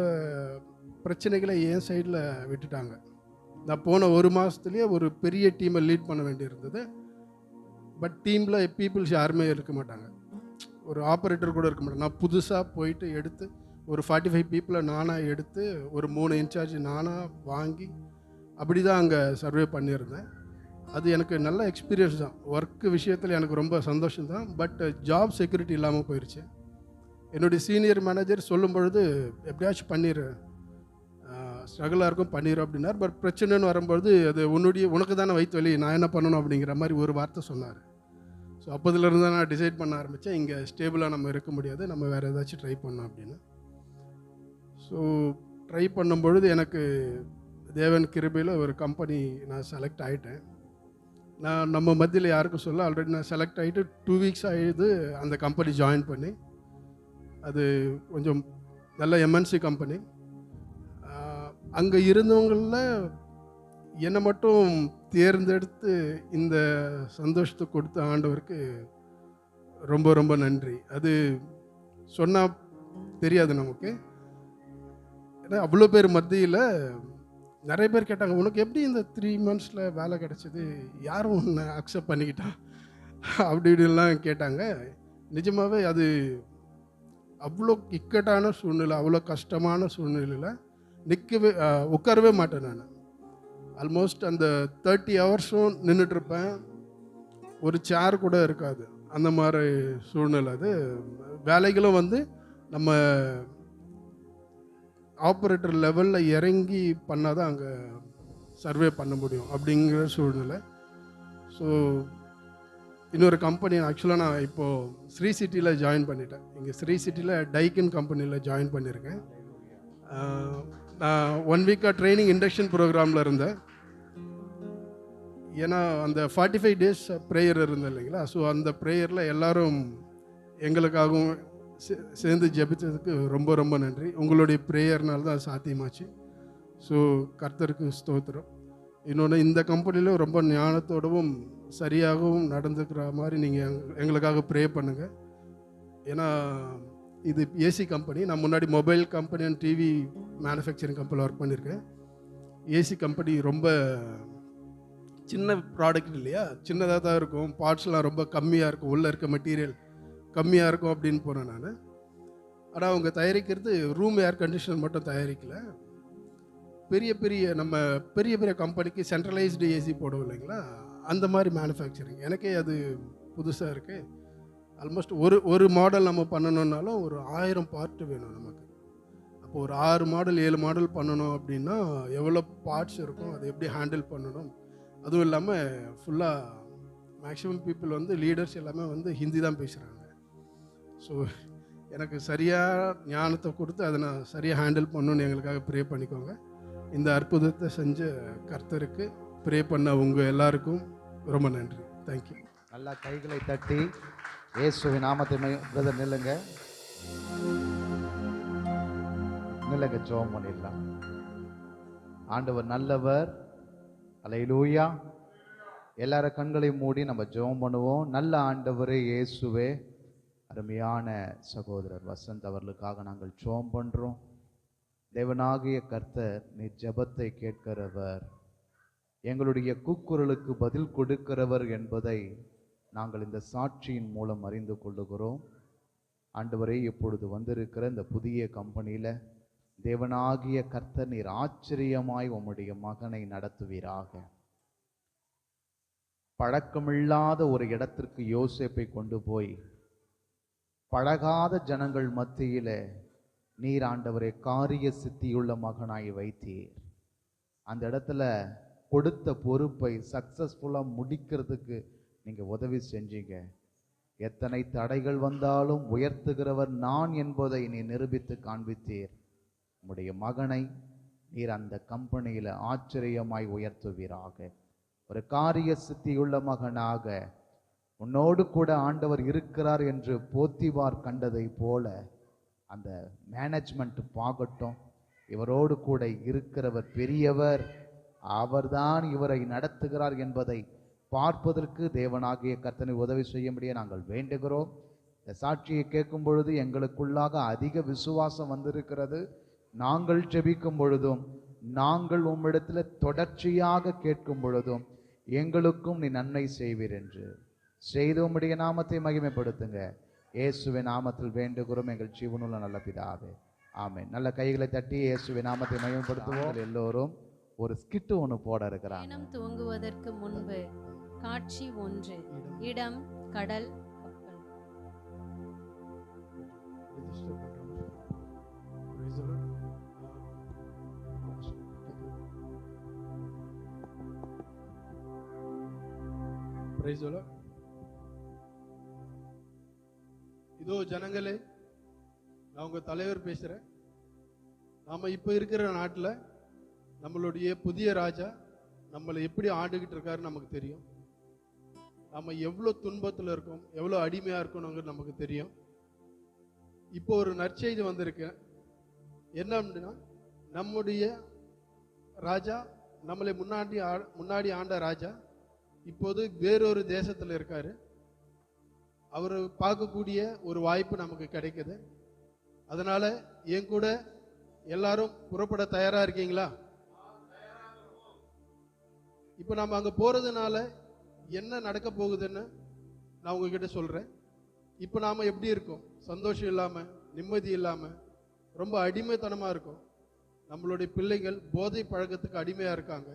பிரச்சனைகளை என் சைடில் விட்டுட்டாங்க. நான் போன 1 மாதத்துலேயே ஒரு பெரிய டீமை லீட் பண்ண வேண்டியிருந்தது. பட் டீமில் பீப்புள்ஸ் யாருமே இருக்க மாட்டாங்க, ஒரு ஆப்ரேட்டர் கூட இருக்க மாட்டாங்க. நான் புதுசாக போயிட்டு எடுத்து ஒரு 45 பீப்புளை நானாக எடுத்து ஒரு 3 இன்சார்ஜ் நானாக வாங்கி அப்படி தான் அங்கே சர்வே பண்ணியிருந்தேன். அது எனக்கு நல்ல எக்ஸ்பீரியன்ஸ் தான். ஒர்க்கு விஷயத்தில் எனக்கு ரொம்ப சந்தோஷம் தான். பட் ஜாப் செக்யூரிட்டி இல்லாமல் போயிடுச்சு. என்னுடைய சீனியர் மேனேஜர் சொல்லும் பொழுது, எப்படியாச்சும் பண்ணிடு, ஸ்ட்ரகிளாக இருக்கும் பண்ணிடு அப்படின்னார். பட் பிரச்சனைன்னு வரும்பொழுது, அது உனக்கு தானே வயிற்று வலி, நான் என்ன பண்ணணும் அப்படிங்கிற மாதிரி ஒரு வார்த்தை சொன்னார். ஸோ அப்போதுலேருந்து தான் நான் டிசைட் பண்ண ஆரம்பித்தேன், இங்கே ஸ்டேபிளாக நம்ம இருக்க முடியாது, நம்ம வேறு ஏதாச்சும் ட்ரை பண்ணோம் அப்படின்னு. ஸோ ட்ரை பண்ணும்பொழுது எனக்கு தேவன் கிருபையில் ஒரு கம்பெனி நான் செலக்ட் ஆகிட்டேன். நான் நம்ம மத்தியில் யாருக்கும் சொல்ல, ஆல்ரெடி நான் செலக்ட் ஆகிட்டு 2 வீக்ஸ் ஆகிடுது அந்த கம்பெனி ஜாயின் பண்ணி. அது கொஞ்சம் நல்ல எம்என்சி கம்பெனி. அங்கே இருந்தவங்களில் என்னை மட்டும் தேர்ந்தெடுத்து இந்த சந்தோஷத்தை கொடுத்த ஆண்டவருக்கு ரொம்ப ரொம்ப நன்றி. அது சொன்னால் தெரியாது நமக்கு. ஏன்னா அவ்வளோ பேர் மத்தியில் நிறைய பேர் கேட்டாங்க, உனக்கு எப்படி இந்த 3 மந்த்ஸில் வேலை கிடச்சிது, யாரும் உன்னை அக்செப்ட் பண்ணிக்கிட்டா அப்படி இப்படிலாம் கேட்டாங்க. நிஜமாகவே அது அவ்வளோ இக்கட்டான சூழ்நிலை, அவ்வளோ கஷ்டமான சூழ்நிலையில் உட்காரவே மாட்டேன் நான். ஆல்மோஸ்ட் அந்த 30 ஹவர்ஸும் நின்றுட்டுருப்பேன், ஒரு சேர் கூட இருக்காது, அந்த மாதிரி சூழ்நிலை. அது வேலைகளும் நம்ம ஆப்ரேட்டர் லெவலில் இறங்கி பண்ணால் தான் அங்கே சர்வே பண்ண முடியும் அப்படிங்கிற சூழ்நிலை. ஸோ இன்னொரு கம்பெனி ஆக்சுவலாக நான் இப்போது ஸ்ரீ சிட்டியில் ஜாயின் பண்ணிட்டேன். இங்கே ஸ்ரீ சிட்டியில் டைக்கின் கம்பெனியில் ஜாயின் பண்ணியிருக்கேன். நான் 1 வீக்காக ட்ரைனிங் இண்டக்ஷன் ப்ரோக்ராமில் இருந்தேன். ஏன்னா அந்த 45 டேஸ் ப்ரேயர் இருந்தேன் இல்லைங்களா. ஸோ அந்த ப்ரேயரில் எல்லோரும் எங்களுக்காகவும் சேர்ந்து ஜெபித்ததுக்கு ரொம்ப ரொம்ப நன்றி. உங்களுடைய ப்ரேயர்னால தான் சாத்தியமாச்சு. ஸோ கர்த்தருக்கு ஸ்தோத்திரம். இன்னொன்று, இந்த கம்பெனியில் ரொம்ப ஞானத்தோடவும் சரியாகவும் நடந்துக்கிற மாதிரி நீங்கள் எங்களுக்காக ப்ரே பண்ணுங்கள். ஏன்னா இது ஏசி கம்பெனி. நான் முன்னாடி mobile company and TV manufacturing கம்பெனியில் ஒர்க் பண்ணியிருக்கேன். ஏசி கம்பெனி ரொம்ப சின்ன ப்ராடக்ட் இல்லையா, சின்னதாக தான் இருக்கும், பார்ட்ஸ்லாம் ரொம்ப கம்மியாக இருக்கும், உள்ளே இருக்க மெட்டீரியல் கம்மியாக இருக்கும் அப்படின்னு போனேன் நான். ஆனால் அவங்க தயாரிக்கிறது ரூம் ஏர் கண்டிஷனர் மட்டும் தயாரிக்கலை, பெரிய பெரிய கம்பெனிக்கு சென்ட்ரலைஸ்டு ஏசி போடுவோம் இல்லைங்களா, அந்த மாதிரி மேனுஃபேக்சரிங். எனக்கே அது புதுசாக இருக்குது. ஆல்மோஸ்ட் ஒரு மாடல் நம்ம பண்ணணுன்னாலும் ஒரு 1000 பார்ட்டு வேணும் நமக்கு. அப்போ ஒரு 6 மாடல் 7 மாடல் பண்ணணும் அப்படின்னா எவ்வளோ பார்ட்ஸ் இருக்கும், அதை எப்படி ஹேண்டில் பண்ணணும். அதுவும் இல்லாமல் ஃபுல்லாக மேக்ஸிமம் பீப்புள் லீடர்ஸ் எல்லாமே ஹிந்தி தான் பேசுகிறாங்க. ஸோ எனக்கு சரியாக ஞானத்தை கொடுத்து அதை நான் சரியாக ஹேண்டில் பண்ணணுன்னு எங்களுக்காக ப்ரே பண்ணிக்கோங்க. இந்த அற்புதத்தை செஞ்ச கர்த்தருக்கு ப்ரே பண்ண உங்கள் எல்லாருக்கும் ரொம்ப நன்றி. தேங்க்யூ. நல்லா கைகளை தட்டி இயேசுவின் நாமத்தை பிரதர் நில்லுங்க, ஜெபம் பண்ணிடலாம். ஆண்டவர் நல்லவர். அல்லேலூயா. எல்லாரும் கண்களை மூடி நம்ம ஜெபம் பண்ணுவோம். நல்ல ஆண்டவரே இயேசுவே, அருமையான சகோதரர் வசந்த் அவர்களுக்காக நாங்கள் ஜெபம் பண்ணுறோம். தேவனாகிய கர்த்தர், நீர் ஜெபத்தை கேட்கிறவர், எங்களுடைய கூக்குரலுக்கு பதில் கொடுக்கிறவர் என்பதை நாங்கள் இந்த சாட்சியின் மூலம் அறிந்து கொள்ளுகிறோம். ஆண்டவரே, இப்பொழுது வந்திருக்கிற இந்த புதிய கம்பெனியில் தேவனாகிய கர்த்தர் நீர் ஆச்சரியமாய் உம்முடைய மகனை நடத்துவீராக. பழக்கமில்லாத ஒரு இடத்திற்கு யோசேப்பை கொண்டு போய் பழகாத ஜனங்கள் மத்தியில நீர் ஆண்டவரே காரிய சித்தியுள்ள மகனாய் வைத்தீர். அந்த இடத்துல கொடுத்த பொறுப்பை சக்ஸஸ்ஃபுல்லாக முடிக்கிறதுக்கு நீங்கள் உதவி செஞ்சீங்க. எத்தனை தடைகள் வந்தாலும் உயர்த்துகிறவர் நான் என்பதை நீ நிரூபித்து காண்பித்தீர். உம்முடைய மகனை நீர் அந்த கம்பெனியில் ஆச்சரியமாய் உயர்த்துவீராக. ஒரு காரிய சித்தியுள்ள மகனாக உன்னோடு கூட ஆண்டவர் இருக்கிறார் என்று போத்திபார் கண்டதை போல அந்த மேனேஜ்மெண்ட் பார்க்கட்டும், இவரோடு கூட இருக்கிறவர் பெரியவர், அவர்தான் இவரை நடத்துகிறார் என்பதை பார்ப்பதற்கு தேவனாகிய கர்த்தனை உதவி செய்ய முடிய நாங்கள் வேண்டுகிறோம். இந்த சாட்சியை கேட்கும் பொழுது எங்களுக்குள்ளாக அதிக விசுவாசம் வந்திருக்கிறது. நாங்கள் ஜெபிக்கும் பொழுதும் நாங்கள் உம்மிடத்தில் தொடர்ச்சியாக கேட்கும் பொழுதும் எங்களுக்கும் நீ நன்மை செய்வீர் என்று செய்து உம்முடைய நாமத்தை மகிமைப்படுத்துங்க. இயேசுவின் நாமத்தில் வேண்டுகிறோம் எங்கள் ஜீவனுள்ள நல்ல பிதாவே, ஆமென். நல்ல கைகளை தட்டி இயேசுவின் நாமத்தை மகிமைப்படுத்துவோம். எல்லோரும் ஒரு ஸ்கிட்டு ஒன்று போட இருக்கிறாங்க. பயணம் துவங்குவதற்கு முன்பு காட்சி 1. இடம் கடல் கப்பல். Praise the Lord. இதோ ஜனங்களே, நான் உங்க தலைவர் பேசுறேன். நாம இப்ப இருக்கிற நாட்டில் நம்மளுடைய புதிய ராஜா நம்மளை எப்படி ஆண்டுகிட்டு இருக்காருன்னு நமக்கு தெரியும். நம்ம எவ்வளோ துன்பத்தில் இருக்கோம், எவ்வளோ அடிமையாக இருக்கணுங்கிறது நமக்கு தெரியும். இப்போ ஒரு நற்செய்தி வந்திருக்கு. என்ன அப்படின்னா, நம்முடைய ராஜா, நம்மளை முன்னாடி ஆண்ட ராஜா இப்போது வேறொரு தேசத்தில் இருக்காரு. அவர் பார்க்கக்கூடிய ஒரு வாய்ப்பு நமக்கு கிடைக்குது. அதனால என் கூட எல்லாரும் புறப்பட தயாரா இருக்கீங்களா? இப்போ நம்ம அங்கே போறதுனால என்ன நடக்க போகுதுன்னு நான் உங்ககிட்ட சொல்றேன். இப்போ நாம எப்படி இருக்கோம்? சந்தோஷம் இல்லாம, நிம்மதி இல்லாம, ரொம்ப அடிமைத்தனமா இருக்கும். நம்மளுடைய பிள்ளைகள் போதை பழக்கத்துக்கு அடிமையா இருக்காங்க.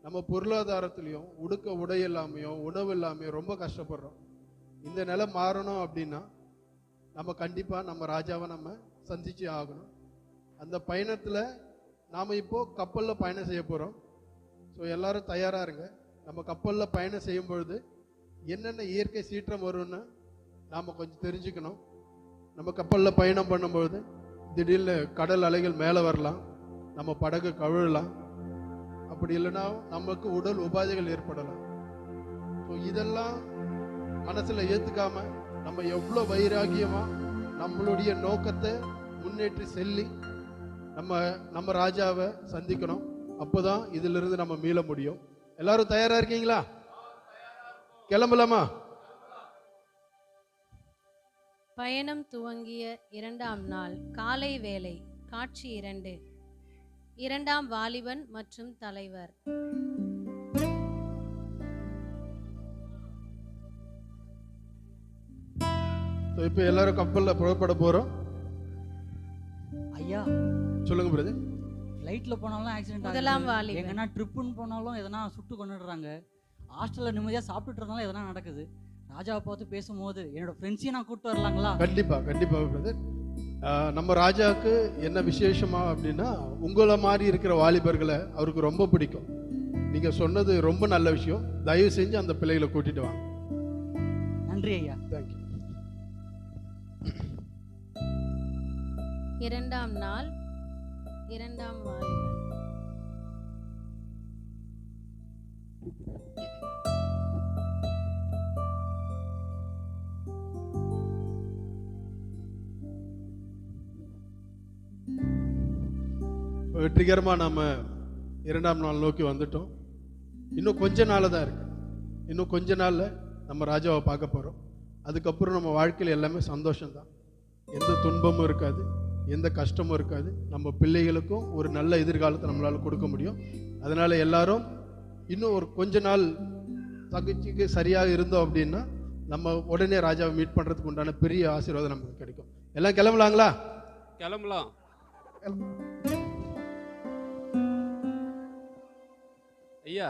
நம்ம பொருளாதாரத்திலையும் உடுக்க உடை இல்லாமையும் உணவு இல்லாமையும் ரொம்ப கஷ்டப்படுறோம். இந்த நிலை மாறணும் அப்படின்னா நம்ம கண்டிப்பா நம்ம ராஜாவை நம்ம சந்திச்சு ஆகணும். அந்த பயணத்துல நாம இப்போ கப்பல்ல பயணம் செய்ய போறோம். ஸோ எல்லாரும் தயாரா இருங்க. நம்ம கப்பல்ல பயணம் செய்யும் பொழுது என்னென்ன இயற்கை சீற்றம் வரும்னு நாம கொஞ்சம் தெரிஞ்சுக்கணும். நம்ம கப்பல்ல பயணம் பண்ணும்பொழுது திடீர்னு கடல் அலைகள் மேலே வரலாம், நம்ம படகு கவிழலாம், அப்படி இல்லைன்னா நமக்கு உடல் உபாதைகள் ஏற்படலாம். ஸோ இதெல்லாம் மனசுல ஏத்துக்காம நம்ம எவ்வளோ வைராகியமா நம்மளுடைய நோக்கத்தை முன்னேற்றி செல்லி நம்ம ராஜாவை சந்திக்கணும். அப்போதான் இதுல இருந்து நம்ம மீள முடியும். எல்லாரும் தயாரா இருக்கீங்களா? கிளம்பலாமா? பயணம் துவங்கிய 2ஆம் நாள் காலை வேளை. காட்சி 2. 2ஆம் வாலிபன் மற்றும் தலைவர். இப்போ எல்லாரும் கப்பல்ல புறப்பட போறோம். ஐயா, சொல்லுங்க பிரதர். ஃப்ளைட்ல போனாலும் ஆக்சிடென்ட் முதலாம் ஆகுது, வாலிபன். எங்கன்னா ட்ரிப்புன்னு போனாலும் எதனா சுட்டு கொண்டுடுறாங்க, ஹாஸ்டல்ல நிம்மதியா சாப்பிட்டுட்டு இருந்தாலும் எதனா நடக்குது. ராஜாவை பார்த்து பேசும்போது என்னோட ஃப்ரெண்ட்ஸையும் நான் கூப்பிட்டு வரலாங்களா? கண்டிப்பா கண்டிப்பா பிரதர். நம்ம ராஜாவுக்கு என்ன விசேஷமா அப்படின்னா, உங்களை மாதிரி இருக்கிற வாலிபர்களை அவருக்கு ரொம்ப பிடிக்கும். நீங்க சொன்னது ரொம்ப நல்ல விஷயம். தயவு செஞ்சு அந்த பிள்ளைகளை கூட்டிட்டு வாங்க. நன்றி ஐயா. தேங்க்யூ. 2ஆம் நாள் 2ஆம் வாலிபன். வெற்றிகரமா நம்ம 2ஆம் நாள் நோக்கி வந்துட்டோம். இன்னும் கொஞ்ச நாள் தான் இருக்கு. இன்னும் கொஞ்ச நாள்ல நம்ம ராஜாவை பார்க்க போறோம். அதுக்கப்புறம் நம்ம வாழ்க்கையில் எல்லாமே சந்தோஷம்தான். எந்த துன்பமும் இருக்காது, எந்த கஷ்டமும் இருக்காது. நம்ம பிள்ளைகளுக்கும் ஒரு நல்ல எதிர்காலத்தை நம்மளால கொடுக்க முடியும். அதனால எல்லாரும் இன்னும் ஒரு கொஞ்ச நாள் தகுச்சிக்கு சரியாக இருந்தோம் அப்படின்னா நம்ம உடனே ராஜாவை மீட் பண்றதுக்கு உண்டான பெரிய ஆசீர்வாதம் நமக்கு கிடைக்கும். எல்லாம் கிளம்பலாங்களா? கிளம்பலாம். ஐயா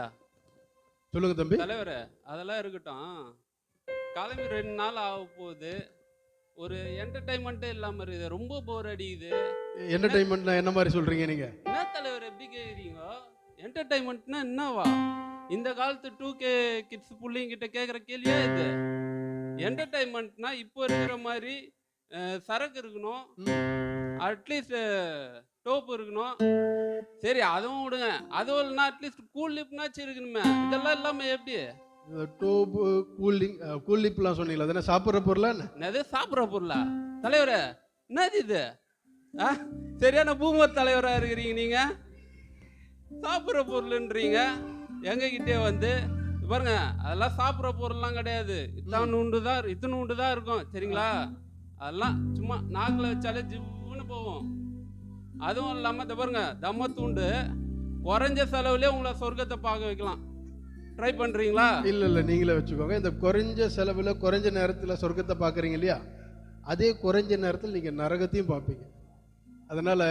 சொல்லுங்க தம்பி. தலைவரே, அதெல்லாம் இருக்கட்டும். கிளம்பி 2 நாள் ஆக போகுது. ஒரு என்டர்டைன்மெண்ட்டே இல்லாம இருக்குது. ரொம்ப போர் அடிக்குது. என்டர்டைன்மெண்ட்னா என்ன மாதிரி சொல்றீங்க நீங்க? என்ன தலைவர் எப்படி கேக்குறீங்க? என்டர்டைன்மெண்ட்னா என்னவா? இந்த காலத்து 2K கிட்ஸ் புள்ளைங்கிட்ட கேட்குற கேள்வியா இது? என்டர்டைன்மெண்ட்னா இப்போ இருக்கிற மாதிரி சரக்கு இருக்கணும், அட்லீஸ்ட் டோப்பு இருக்கணும். சரி அதுவும் விடுங்க, அதுவும் இல்லைன்னா அட்லீஸ்ட் கூல் லிப்னாச்சும் இருக்கணுமே. இதெல்லாம் இல்லாமல் எப்படி? டோப்பு, கூலிப்லாம் சொன்னீங்களா? அதென்ன சாப்பிட்ற பொருளா என்ன? என்னது சாப்பிட்ற பொருளா? தலைவரே என்னது இது? ஆ சரியான பூமர் தலைவராக இருக்கிறீங்க நீங்கள். சாப்பிட்ற பொருளுன்றீங்க எங்ககிட்டே வந்து. பாருங்க, அதெல்லாம் சாப்பிட்ற பொருள்லாம் கிடையாது. இத்தனூண்டு தான் இருக்கும் சரிங்களா? அதெல்லாம் சும்மா நாக்கில் வச்சாலே ஜிவ்வுன்னு போகும். அதுவும் இல்லாமல் இந்த பாருங்க, தம்மத்தூண்டு குறைஞ்ச செலவுலேயே உங்களை சொர்க்கத்தை பார்க்க வைக்கலாம். ட்ரை பண்ணுறீங்களா? இல்லை நீங்களே வச்சுக்கோங்க. இந்த குறைஞ்ச செலவில் குறைஞ்ச நேரத்தில் சொர்க்கத்தை பார்க்குறீங்க இல்லையா, அதே குறைஞ்ச நேரத்தில் நீங்கள் நரகத்தையும் பார்ப்பீங்க. அதனால்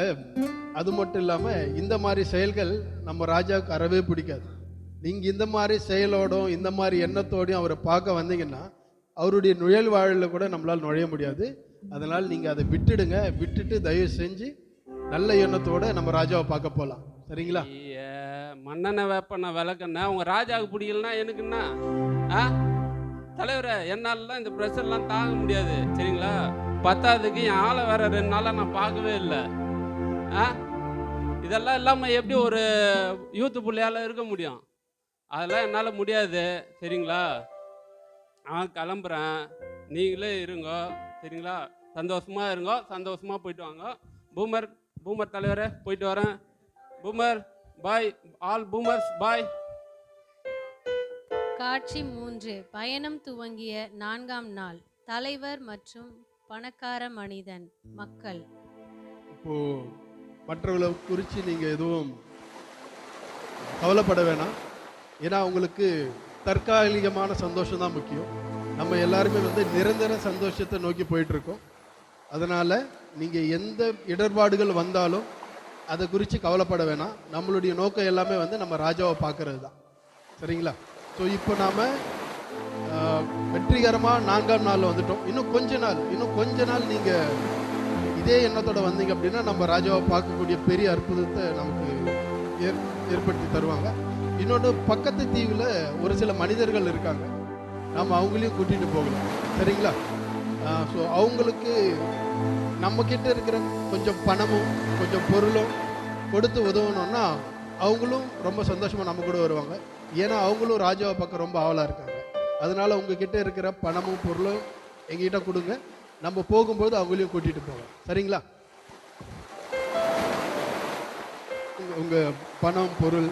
அது மட்டும் இல்லாமல் இந்த மாதிரி செயல்கள் நம்ம ராஜாவுக்கு அறவே பிடிக்காது. நீங்கள் இந்த மாதிரி செயலோடும் இந்த மாதிரி எண்ணத்தோடையும் அவரை பார்க்க வந்தீங்கன்னா அவருடைய நுழைவு வாழில் கூட நம்மளால் நுழைய முடியாது. அதனால் நீங்கள் அதை விட்டுட்டு தயவு செஞ்சு நல்ல எண்ணத்தோடு நம்ம ராஜாவை பார்க்க போகலாம். சரிங்களா? மண்ணெண்ணை வேப்பண்ண விளக்கண்ண உங்கள் ராஜாவுக்கு பிடிக்கலன்னா எனக்குன்னா தலைவரை என்னாலலாம் இந்த ப்ரெஷர்லாம் தாங்க முடியாது சரிங்களா? பத்தாவதுக்கு என் ஆளை வேற 2 நாளாக நான் பார்க்கவே இல்லை. இதெல்லாம் இல்லாமல் எப்படி ஒரு யூத்து பிள்ளையால் இருக்க முடியும்? அதெல்லாம் என்னால் முடியாது சரிங்களா? கிளம்புறேன், நீங்களே இருங்க சரிங்களா? சந்தோஷமாக இருங்க, சந்தோஷமாக போயிட்டு வாங்க. பூமர் தலைவரே போயிட்டு வரேன். பூமர் பாய், ஆல் பூமர்ஸ் பாய். காட்சி 3. பயணம் துவங்கிய 4ஆம் நாள். தலைவர் மற்றும் பணக்கார மனிதன். மக்கள். இப்போ மற்றவர்களை குறித்து நீங்கள் எதுவும் கவலைப்பட வேணாம். ஏன்னா உங்களுக்கு தற்காலிகமான சந்தோஷம் தான் முக்கியம். நம்ம எல்லாருமே வந்து நிரந்தர சந்தோஷத்தை நோக்கி போயிட்டுருக்கோம். அதனால் நீங்கள் எந்த இடர்பாடுகள் வந்தாலும் அதை குறித்து கவலைப்பட வேணாம். நம்மளுடைய நோக்கம் எல்லாமே வந்து நம்ம ராஜாவை பார்க்கறது தான். சரிங்களா? ஸோ இப்போ நாம் வெற்றிகரமாக 4ஆம் நாள் வந்துட்டோம். இன்னும் கொஞ்ச நாள் நீங்கள் இதே எண்ணத்தோட வந்தீங்க அப்படின்னா நம்ம ராஜாவை பார்க்கக்கூடிய பெரிய அற்புதத்தை நமக்கு ஏற்படுத்தி தருவாங்க. இன்னொன்று, பக்கத்து தீவில் ஒரு சில மனிதர்கள் இருக்காங்க, நம்ம அவங்களையும் கூட்டிகிட்டு போகலாம். சரிங்களா? ஸோ அவங்களுக்கு நம்மக்கிட்ட இருக்கிற கொஞ்சம் பணமும் கொஞ்சம் பொருளும் கொடுத்து உதவணும்னா அவங்களும் ரொம்ப சந்தோஷமாக நம்ம கூட வருவாங்க. ஏன்னா அவங்களும் ராஜாவை பார்க்க ரொம்ப ஆவலாக இருக்காங்க. அதனால் உங்ககிட்ட இருக்கிற பணமும் பொருளும் எங்ககிட்ட கொடுங்க, நம்ம போகும்போது அவங்களையும் கூட்டிகிட்டு போவோம். சரிங்களா? உங்கள் பணம் பொருள்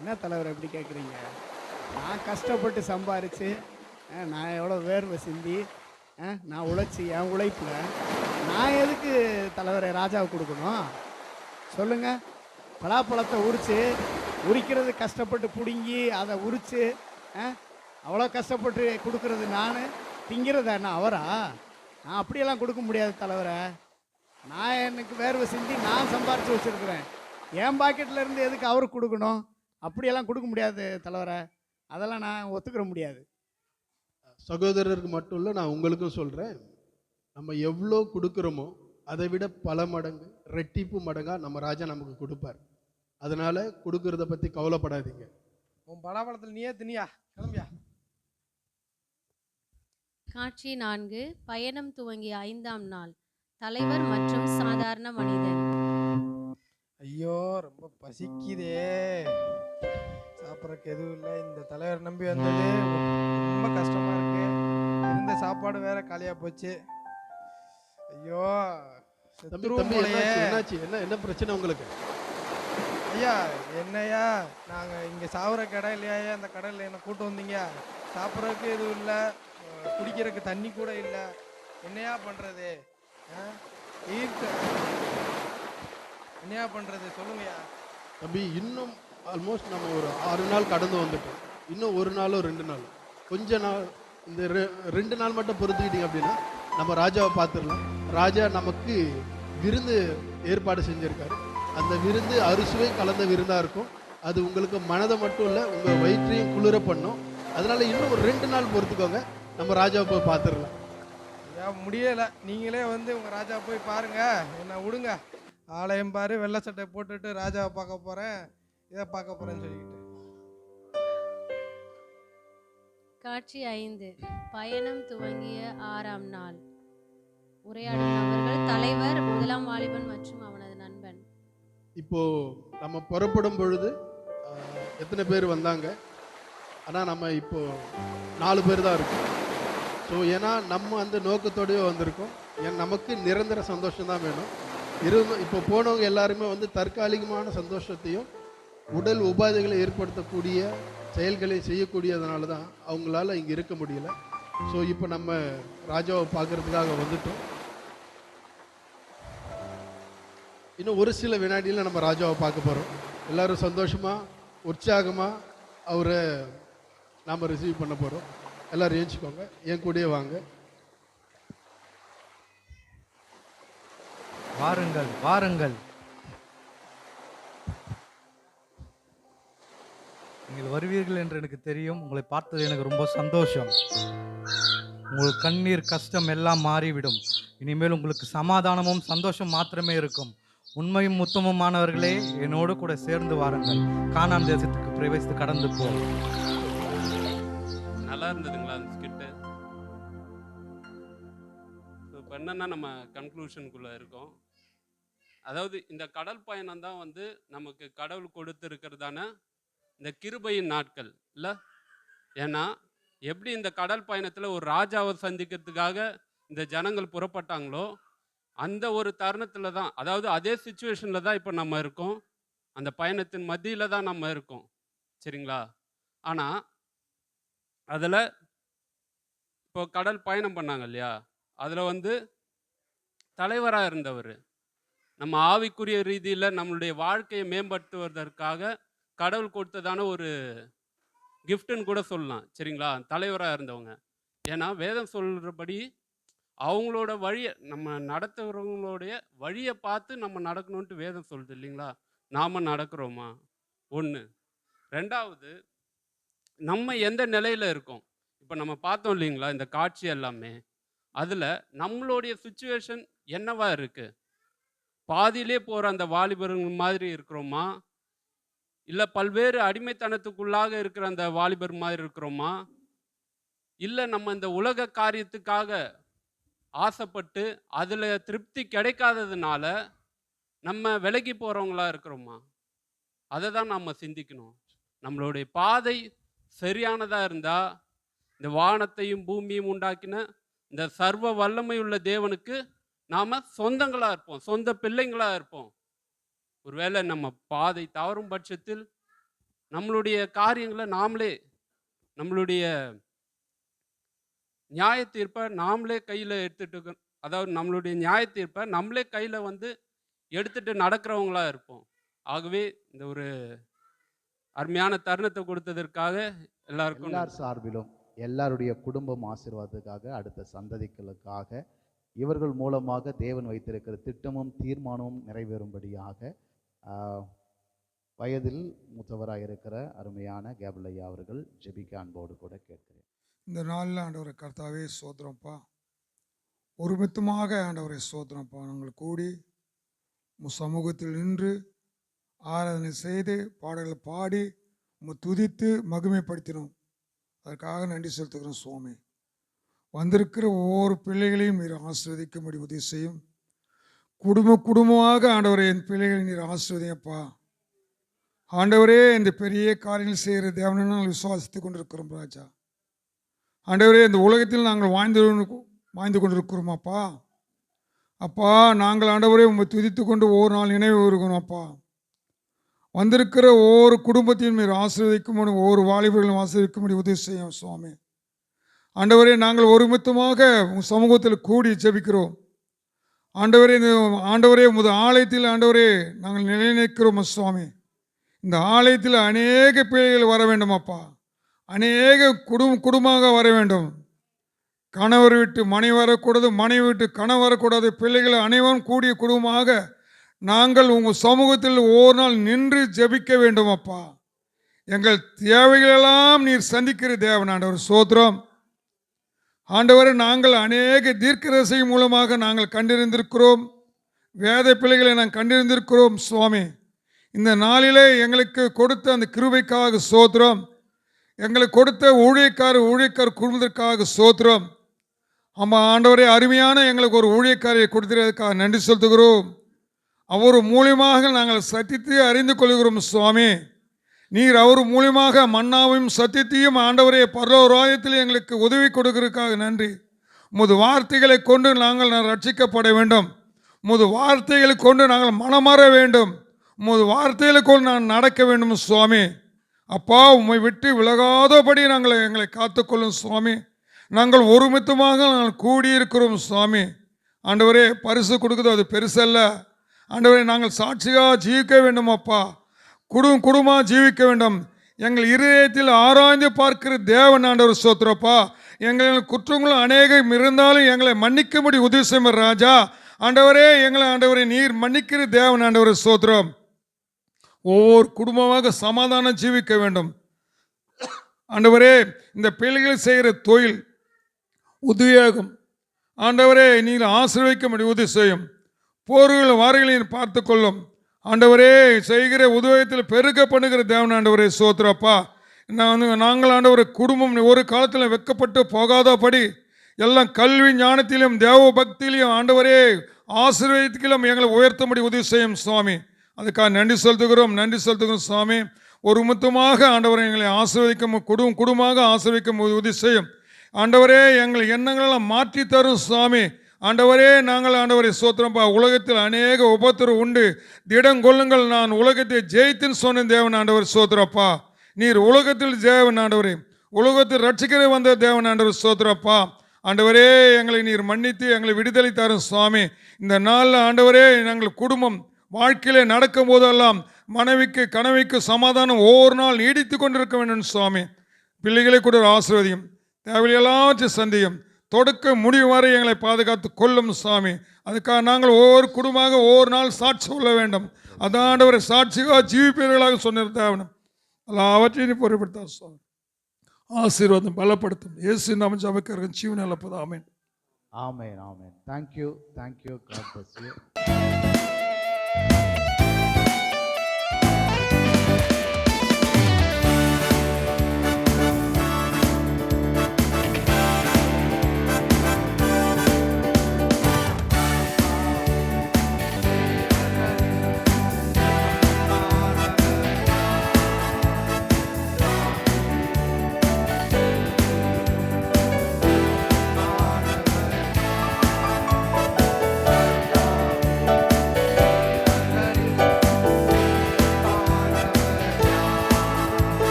என்ன தலைவரை எப்படி கேட்குறீங்க? நான் கஷ்டப்பட்டு சம்பாரித்து, நான் எவ்வளோ வேர்வை சிந்தி, நான் உழைச்சி என் உழைப்பில் நான் எதுக்கு தலைவரை ராஜாவுக்கு கொடுக்கணும் சொல்லுங்கள்? பலாப்பழத்தை உரிக்கிறது கஷ்டப்பட்டு பிடுங்கி அதை உரித்து அவ்வளோ கஷ்டப்பட்டு கொடுக்கறது நான், திங்கிறது என்ன அவரா? நான் அப்படியெல்லாம் கொடுக்க முடியாது தலைவரை. நான் எனக்கு வேர்வை சிந்தி நான் சம்பாரித்து வச்சுருக்கிறேன். என் பாக்கெட்டில் இருந்து எதுக்கு அவருக்கு கொடுக்கணும்? அப்படியெல்லாம் கொடுக்க முடியாது தலைவரை. அதெல்லாம் நான் ஒத்துக்கிற முடியாது. சகோதரருக்கு மட்டும் இல்லை, நான் உங்களுக்கும் சொல்கிறேன். நம்ம எவ்வளோ கொடுக்குறோமோ அதை விட பல மடங்கு ரெட்டிப்பு மடங்காக நம்ம ராஜா நமக்கு கொடுப்பார். அதனால் கொடுக்கறத பற்றி கவலைப்படாதீங்க. உன் பலாப்பழத்தில் நீயே தினியா, கிளம்பியா. காட்சி 4. பயணம் துவங்கிய 5ஆம் நாள். தலைவர் மற்றும் சாதாரண மனிதன். ஐயோ ரொம்ப பசிக்குதே, சாப்பிட்றதுக்கு எதுவும் இல்லை. இந்த தலைவர் நம்பி வந்தது ரொம்ப கஷ்டமாக இருக்கு. இருந்த சாப்பாடு வேற காலியாக போச்சு. ஐயோ என்னாச்சு? என்ன பிரச்சனை உங்களுக்கு? ஐயா என்னையா, நாங்கள் இங்கே சாப்பிட்ற கடை இல்லையா, அந்த கடையில் என்ன கூட்டு வந்தீங்க. சாப்பிட்றதுக்கு எதுவும் இல்லை, குடிக்கிறதுக்கு தண்ணி கூட இல்லை. என்னையா பண்ணுறது? என்னையா பண்ணுறது சொல்லுங்கய்யா. தம்பி, இன்னும் ஆல்மோஸ்ட் நம்ம ஒரு 6 நாள் கடந்து வந்துட்டோம். இன்னும் 1 நாளோ 2 நாள், கொஞ்ச நாள், இந்த 2 நாள் மட்டும் பொறுத்துக்கிட்டீங்க அப்படின்னா நம்ம ராஜாவை பார்த்துடலாம். ராஜா நமக்கு விருந்து ஏற்பாடு செஞ்சுருக்காரு. அந்த விருந்து அறுசுவை கலந்த விருந்தாக இருக்கும். அது உங்களுக்கு மனதை மட்டும் இல்லை, உங்கள் வயிற்றையும் குளிர பண்ணும். அதனால் இன்னும் ஒரு 2 நாள் பொறுத்துக்கோங்க, நம்ம ராஜாவை போய் பார்த்துடலாம். ஏன் முடியலை, நீங்களே வந்து உங்கள் ராஜா போய் பாருங்க, என்னை விடுங்க. ஆலயம் பாரு, வெள்ளை சட்டை போட்டுட்டு ராஜாவை பார்க்க போகிறேன், இதை பார்க்க போகிறேன்னு சொல்லிக்கிட்டு. காட்சி 5. பயணம் துவங்கிய 6ஆம் நாள். உரையாடும் நபர்கள் தலைவர், முதலாம் வாலிபன் மற்றும் அவனது நண்பன். இப்போ நம்ம புறப்படும் பொழுது எத்தனை பேர் வந்தாங்க? ஆனால் நம்ம இப்போ 4 பேர் தான் இருக்கோம். ஸோ ஏன்னா நம்ம அந்த நோக்கத்தோடய வந்திருக்கோம். ஏன் நமக்கு நிரந்தர சந்தோஷம் தான் வேணும். இப்போ போனவங்க எல்லாருமே வந்து தற்காலிகமான சந்தோஷத்தையும் உடல் உபாதைகளை ஏற்படுத்தக்கூடிய செயல்களை செய்யக்கூடியதுனால தான் அவங்களால இங்கே இருக்க முடியல. ஸோ இப்போ நம்ம ராஜாவை பார்க்கறதுக்காக வந்துட்டோம். இன்னும் ஒரு சில வினாடியில் நம்ம ராஜாவை பார்க்க போகிறோம். எல்லோரும் சந்தோஷமாக உற்சாகமாக அவரை நாம் ரிசீவ் பண்ண போகிறோம். எல்லோரும் ஏஞ்சிக்கோங்க, என் கூடயே வாங்க. வாருங்கள் வாருங்கள். நீங்கள் வருவீர்கள் என்று எனக்கு தெரியும். உங்களை பார்த்தது எனக்கு ரொம்ப சந்தோஷம். உங்கள் கண்ணீர் கஷ்டம் எல்லாம் மாறிவிடும். இனிமேல் உங்களுக்கு சமாதானமும் சந்தோஷம் மாத்திரமே இருக்கும். உண்மையும் உத்தமமானவர்களே, என்னோடு கூட சேர்ந்து வாருங்கள். கானான் தேசத்துக்கு பிரவேசித்து கடந்து போ. நல்லா இருந்ததுங்களா அந்த ஸ்கிட்டு? இப்போ என்னன்னா நம்ம கன்க்ளூஷனுக்குள்ளே இருக்கோம். அதாவது இந்த கடல் பயணம் தான் வந்து நமக்கு கடவுள் கொடுத்துருக்கிறதான இந்த கிருபையின் நாட்கள் இல்லை. ஏன்னா எப்படி இந்த கடல் பயணத்தில் ஒரு ராஜாவை சந்திக்கிறதுக்காக இந்த ஜனங்கள் புறப்பட்டாங்களோ, அந்த ஒரு தருணத்தில் தான், அதாவது அதே சுச்சுவேஷனில் தான் இப்போ நம்ம இருக்கோம். அந்த பயணத்தின் மத்தியில் தான் நம்ம இருக்கோம். சரிங்களா? ஆனால் அதில் இப்போ கடல் பயணம் பண்ணாங்க இல்லையா, அதில் வந்து தலைவராக இருந்தவர் நம்ம ஆவிக்குரிய ரீதியில் நம்மளுடைய வாழ்க்கையை மேம்படுத்துவதற்காக கடவுள் கொடுத்ததான ஒரு கிஃப்ட்டுன்னு கூட சொல்லலாம். சரிங்களா? தலைவராக இருந்தவங்க. ஏன்னா வேதம் சொல்கிறபடி அவங்களோட வழியை, நம்ம நடத்துகிறவங்களுடைய வழியை பார்த்து நம்ம நடக்கணுன்ட்டு வேதம் சொல்லுது இல்லைங்களா? நாம் நடக்கிறோமா? ஒன்று. ரெண்டாவது, நம்ம எந்த நிலையில் இருக்கோம்? இப்போ நம்ம பார்த்தோம் இல்லைங்களா இந்த காட்சி எல்லாமே, அதில் நம்மளுடைய சுச்சுவேஷன் என்னவா இருக்குது? பாதியிலே போகிற அந்த வாலிபர்கள் மாதிரி இருக்கிறோமா, இல்லை பல்வேறு அடிமைத்தனத்துக்குள்ளாக இருக்கிற அந்த வாலிபர் மாதிரி இருக்கிறோமா, இல்லை நம்ம இந்த உலக காரியத்துக்காக ஆசைப்பட்டு அதில் திருப்தி கிடைக்காததுனால நம்ம விலகி போகிறவங்களா இருக்கிறோமா? அதை தான் நம்ம சிந்திக்கணும். நம்மளுடைய பாதை சரியானதாக இருந்தால் இந்த வானத்தையும் பூமியும் உண்டாக்கின இந்த சர்வ வல்லமை உள்ள தேவனுக்கு நாம் சொந்தங்களாக இருப்போம், சொந்த பிள்ளைங்களாக இருப்போம். ஒருவேளை நம்ம பாதை தவறும் பட்சத்தில் நம்மளுடைய காரியங்களை நாமளே, நம்மளுடைய நியாய தீர்ப்பை நாமளே கையில் எடுத்துட்டு, அதாவது நம்மளுடைய நியாய தீர்ப்பை நம்மளே கையில் வந்து எடுத்துட்டு நடக்கிறவங்களா இருப்போம். ஆகவே இந்த ஒரு அருமையான தருணத்தை கொடுத்ததற்காக எல்லாருக்கும் எல்லார் சார்பிலும் எல்லாருடைய குடும்பம் ஆசீர்வாதத்துக்காக, அடுத்த சந்ததிகளுக்காக, இவர்கள் மூலமாக தேவன் வைத்திருக்கிற திட்டமும் தீர்மானமும் நிறைவேறும்படியாக வயதில் மூத்தவராக இருக்கிற அருமையான கேபிள் ஐயா அவர்கள் ஜெபிக்க அன்போடு கூட கேட்கிறேன். இந்த நாளில் ஆண்டவரை கர்த்தாவே சோதரம்ப்பா, ஒருமித்தமாக ஆண்டவரை சோதரம்ப்பா, நாங்கள் கூடி சமூகத்தில் நின்று ஆராதனை செய்து பாடல்களை பாடி துதித்து மகிமைப்படுத்தினோம். அதற்காக நன்றி செலுத்துகிறோம் சுவாமி. வந்திருக்கிற ஒவ்வொரு பிள்ளைகளையும் நீர் ஆசீர்வதிக்கும்படி உதவி செய்யும். குடும்பமாக ஆண்டவரே என் பிள்ளைகளை நீர் ஆசீர்வதிங்கப்பா. ஆண்டவரே இந்த பெரிய காரியங்கள் செய்கிற தேவனை நாங்கள் விசுவாசித்து கொண்டிருக்கிறோம் ராஜா. ஆண்டவரே இந்த உலகத்தில் நாங்கள் வாழ்ந்து கொண்டிருக்கிறோமாப்பா. அப்பா நாங்கள் ஆண்டவரே உண்மை துதித்து கொண்டு ஒவ்வொரு நாள் நினைவு இருக்கணும் அப்பா. வந்திருக்கிற ஒவ்வொரு குடும்பத்தையும் நீர் ஆசீர்வதிக்கும்படி, ஒவ்வொரு வாலிபர்களும் ஆசீர்வதிக்கும்படி உதவி செய்யும் சுவாமி. ஆண்டவரே நாங்கள் ஒருமித்தமாக உங்கள் சமூகத்தில் கூடி ஜெபிக்கிறோம் ஆண்டவரே. ஆண்டவரே உமது ஆலயத்தில் ஆண்டவரே நாங்கள் நிலைநிற்கிறோம் சுவாமி. இந்த ஆலயத்தில் அநேக பிள்ளைகள் வர வேண்டும் அப்பா. அநேக குடும்பமாக வர வேண்டும். கணவர் விட்டு மனைவி வரக்கூடாது, மனைவி விட்டு கணவர் வரக்கூடாது. பிள்ளைகள் அனைவரும் கூடிய குடும்பமாக நாங்கள் உங்கள் சமூகத்தில் ஒவ்வொரு நாள் நின்று ஜெபிக்க வேண்டும் அப்பா. எங்கள் தேவைகளெல்லாம் நீர் சந்திக்கிற தேவன் ஆண்டவர். சோத்திரம் ஆண்டவரே, நாங்கள் அநேக தீர்க்கதரிசி மூலமாக நாங்கள் கண்டிருந்திருக்கிறோம், வேத பிள்ளைகளை நாங்கள் கண்டிருந்திருக்கிறோம் சுவாமி. இந்த நாளிலே எங்களுக்கு கொடுத்த அந்த கிருபைக்காக ஸ்தோத்திரம். எங்களுக்கு கொடுத்த ஊழியக்கார குடும்பத்திற்காக ஸ்தோத்திரம். ஆமாம் ஆண்டவரே, அருமையான எங்களுக்கு ஒரு ஊழியக்காரியை கொடுத்ததுக்காக நன்றி செலுத்துகிறோம். அவர் மூலியமாக நாங்கள் சத்தியத்தை அறிந்து கொள்கிறோம் சுவாமி. நீர் அவர் மூலியமாக மன்னாவையும் சத்தியத்தையும் ஆண்டவரே பரலோராயத்தில் எங்களுக்கு உதவி கொடுக்கிறதுக்காக நன்றி. உமது வார்த்தைகளை கொண்டு நாங்கள் ரட்சிக்கப்பட வேண்டும். உமது வார்த்தைகளை கொண்டு நாங்கள் மனமாற வேண்டும். உமது வார்த்தைகளை கொண்டு நான் நடக்க வேண்டும் சுவாமி. அப்பா, உம்மை விட்டு விலகாதபடி எங்களை காத்துக்கொள்ளும் சுவாமி. நாங்கள் ஒருமித்தமாக நாங்கள் கூடியிருக்கிறோம் சுவாமி. ஆண்டவரே, பரிசு கொடுக்குறது அது பெருசல்ல ஆண்டவரே. நாங்கள் சாட்சியாக ஜீவிக்க வேண்டும் அப்பா. குடும்பமாக ஜீவிக்க வேண்டும். எங்கள் இருதயத்தில் ஆராய்ந்து பார்க்கிற தேவன் ஆண்டவர் ஸ்தோத்திரப்பா. எங்கள் குற்றங்களும் அநேகம் இருந்தாலும் எங்களை மன்னிக்கும்படி உதவி செய்யும் ராஜா. ஆண்டவரே, ஆண்டவரே நீர் மன்னிக்கிற தேவன் ஆண்டவர் ஸ்தோத்திரம். ஒவ்வொரு குடும்பமாக சமாதானம் ஜீவிக்க வேண்டும் ஆண்டவரே. இந்த பிள்ளைகள் செய்கிற தொழில் உத்தியோகம் ஆண்டவரே நீர் ஆசீர்வதிக்க முடியும் உதவி செய்யும். போர்கள் வாரிகளையும் பார்த்து கொள்ளும் ஆண்டவரே. செய்கிற உதவியத்தில் பெருக பண்ணுகிற தேவன் ஆண்டவரே ஸ்தோத்திரப்பா. நாங்கள் ஆண்டவரே குடும்பம் ஒரு காலத்தில் வெட்கப்பட்டு போகாதபடி எல்லாம் கல்வி ஞானத்திலும் தேவ பக்தியிலும் ஆண்டவரே ஆசீர்வாதத்திலும் எங்களை உயர்த்தும்படி உதவி செய்யும் சுவாமி. அதுக்காக நன்றி செலுத்துகிறோம் சுவாமி. ஒரு முத்தமாக ஆண்டவரை எங்களை ஆசீர்வதிக்கும் குடும்பமாக ஆசீர்வதிக்கும் உதவி செய்யும் ஆண்டவரே. எங்கள் எண்ணங்களெல்லாம் மாற்றி தரும் சுவாமி. ஆண்டவரே, நாங்கள் ஆண்டவரை ஸ்தோத்திரப்பா. உலகத்தில் அநேக உபத்திரம் உண்டு, திடம் கொள்ளுங்கள், நான் உலகத்தை ஜெயித்துன்னு சொன்ன தேவன் ஆண்டவர் ஸ்தோத்திரப்பா. நீர் உலகத்தில் தேவன் ஆண்டவரே, உலகத்தில் ரட்சிக்கிற வந்த தேவன் ஆண்டவர் ஸ்தோத்திரப்பா. ஆண்டவரே, எங்களை நீர் மன்னித்து எங்களை விடுதலை தரும் சுவாமி. இந்த நாளில் ஆண்டவரே, நாங்கள் குடும்பம் வாழ்க்கையிலே நடக்கும் போதெல்லாம் கனவிக்கு சமாதானம் ஒவ்வொரு நாள் நீடித்து கொண்டிருக்க வேண்டும் சுவாமி. பிள்ளைகளை கூட ஆசீர்வதியும், தேவையெல்லாவற்றையும் சந்தியும், தொடக்க முடிவு வரை எங்களை பாதுகாத்து கொள்ளும் சுவாமி. அதுக்காக நாங்கள் ஒவ்வொரு குடும்பமாக ஒவ்வொரு நாள் சாட்சி சொல்ல வேண்டும். அதான் ஆண்டவரை சாட்சியாக ஜீவிப்பீர்களாக சொன்னிருந்தாவணும். எல்லாவற்றையும் பொறுப்படுத்த சுவாமி. ஆசீர்வாதம் பலப்படுத்தும். இயேசு நாம ஜெபிக்கிறோம் ஜீவன் நல்ல amen. Amen amen. Thank you God bless you.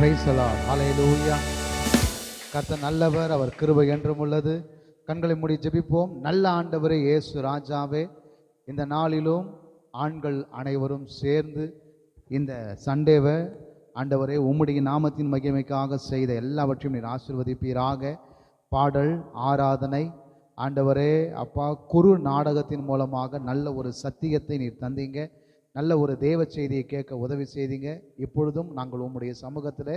Praise the Lord. Hallelujah. கர்த்தர் நல்லவர், அவர் கிருபை என்றும் உள்ளது. கண்களை மூடி ஜெபிப்போம். நல்ல ஆண்டவரே இயேசு ராஜாவே, இந்த நாளிலும் ஆண்கள் அனைவரும் சேர்ந்து இந்த சண்டேவை ஆண்டவரே உம்முடைய நாமத்தின் மகிமைக்காக செய்த எல்லாவற்றையும் நீர் ஆசீர்வதிப்பீராக. பாடல், ஆராதனை, ஆண்டவரே அப்பா குறு நாடகத்தின் மூலமாக நல்ல ஒரு சத்தியத்தை நீர் தந்தீங்க. நல்ல ஒரு தேவ செய்தியை கேட்க உதவி செய்தீங்க. இப்பொழுதும் நாங்கள் உம்முடைய சமூகத்தில்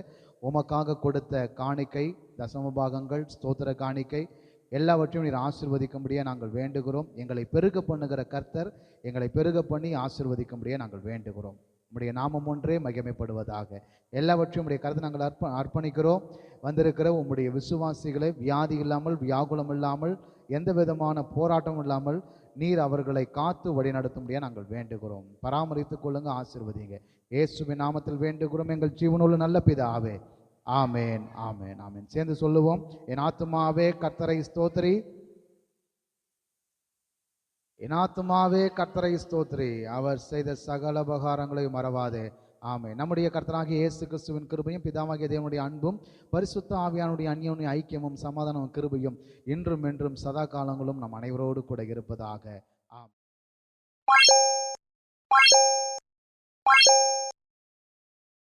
உமக்காக கொடுத்த காணிக்கை, தசம பாகங்கள், ஸ்தோத்திர காணிக்கை எல்லாவற்றையும் நீர் ஆசீர்வதிக்கும்படியாக நாங்கள் வேண்டுகிறோம். எங்களை பெருக பண்ணுகிற கர்த்தர் எங்களை பெருக பண்ணி ஆசீர்வதிக்கும்படியாக நாங்கள் வேண்டுகிறோம். உம்முடைய நாமம் ஒன்றே மகிமைப்படுவதாக. எல்லாவற்றையும் உம்முடைய கருத்தை நாங்கள் அர்ப்பணிக்கிறோம். வந்திருக்கிற உம்முடைய விசுவாசிகளை வியாதி இல்லாமல், வியாகுலம் இல்லாமல், எந்த விதமான போராட்டம் இல்லாமல் நீர் அவர்களை காத்து வழிநடத்தும்படியாக நாங்கள் வேண்டுகிறோம். பராமரித்துக் கொள்ளுங்க, ஆசீர்வதிங்க. இயேசுவின் நாமத்தில் வேண்டுகிறோம் எங்கள் ஜீவனுள்ள நல்ல பிதாவே. ஆமேன், ஆமேன், ஆமேன். சேர்ந்து சொல்லுவோம். என் ஆத்துமாவே கர்த்தரை ஸ்தோத்திரி, என் ஆத்துமாவே கர்த்தரை ஸ்தோத்திரி, அவர் செய்த சகல உபகாரங்களையும் மறவாதே. ஆமென். நம்முடைய கர்த்தராகிய இயேசு கிறிஸ்துவின் கிருபையும் பிதாவாகிய தேவனுடைய அன்பும் பரிசுத்த ஆவியானுடைய அந்யோன்ய ஐக்கியமும் சமாதானமும் கிருபையும் இன்றும் என்றும் சதா காலங்களும் நம் அனைவரோடு கூட இருப்பதாக.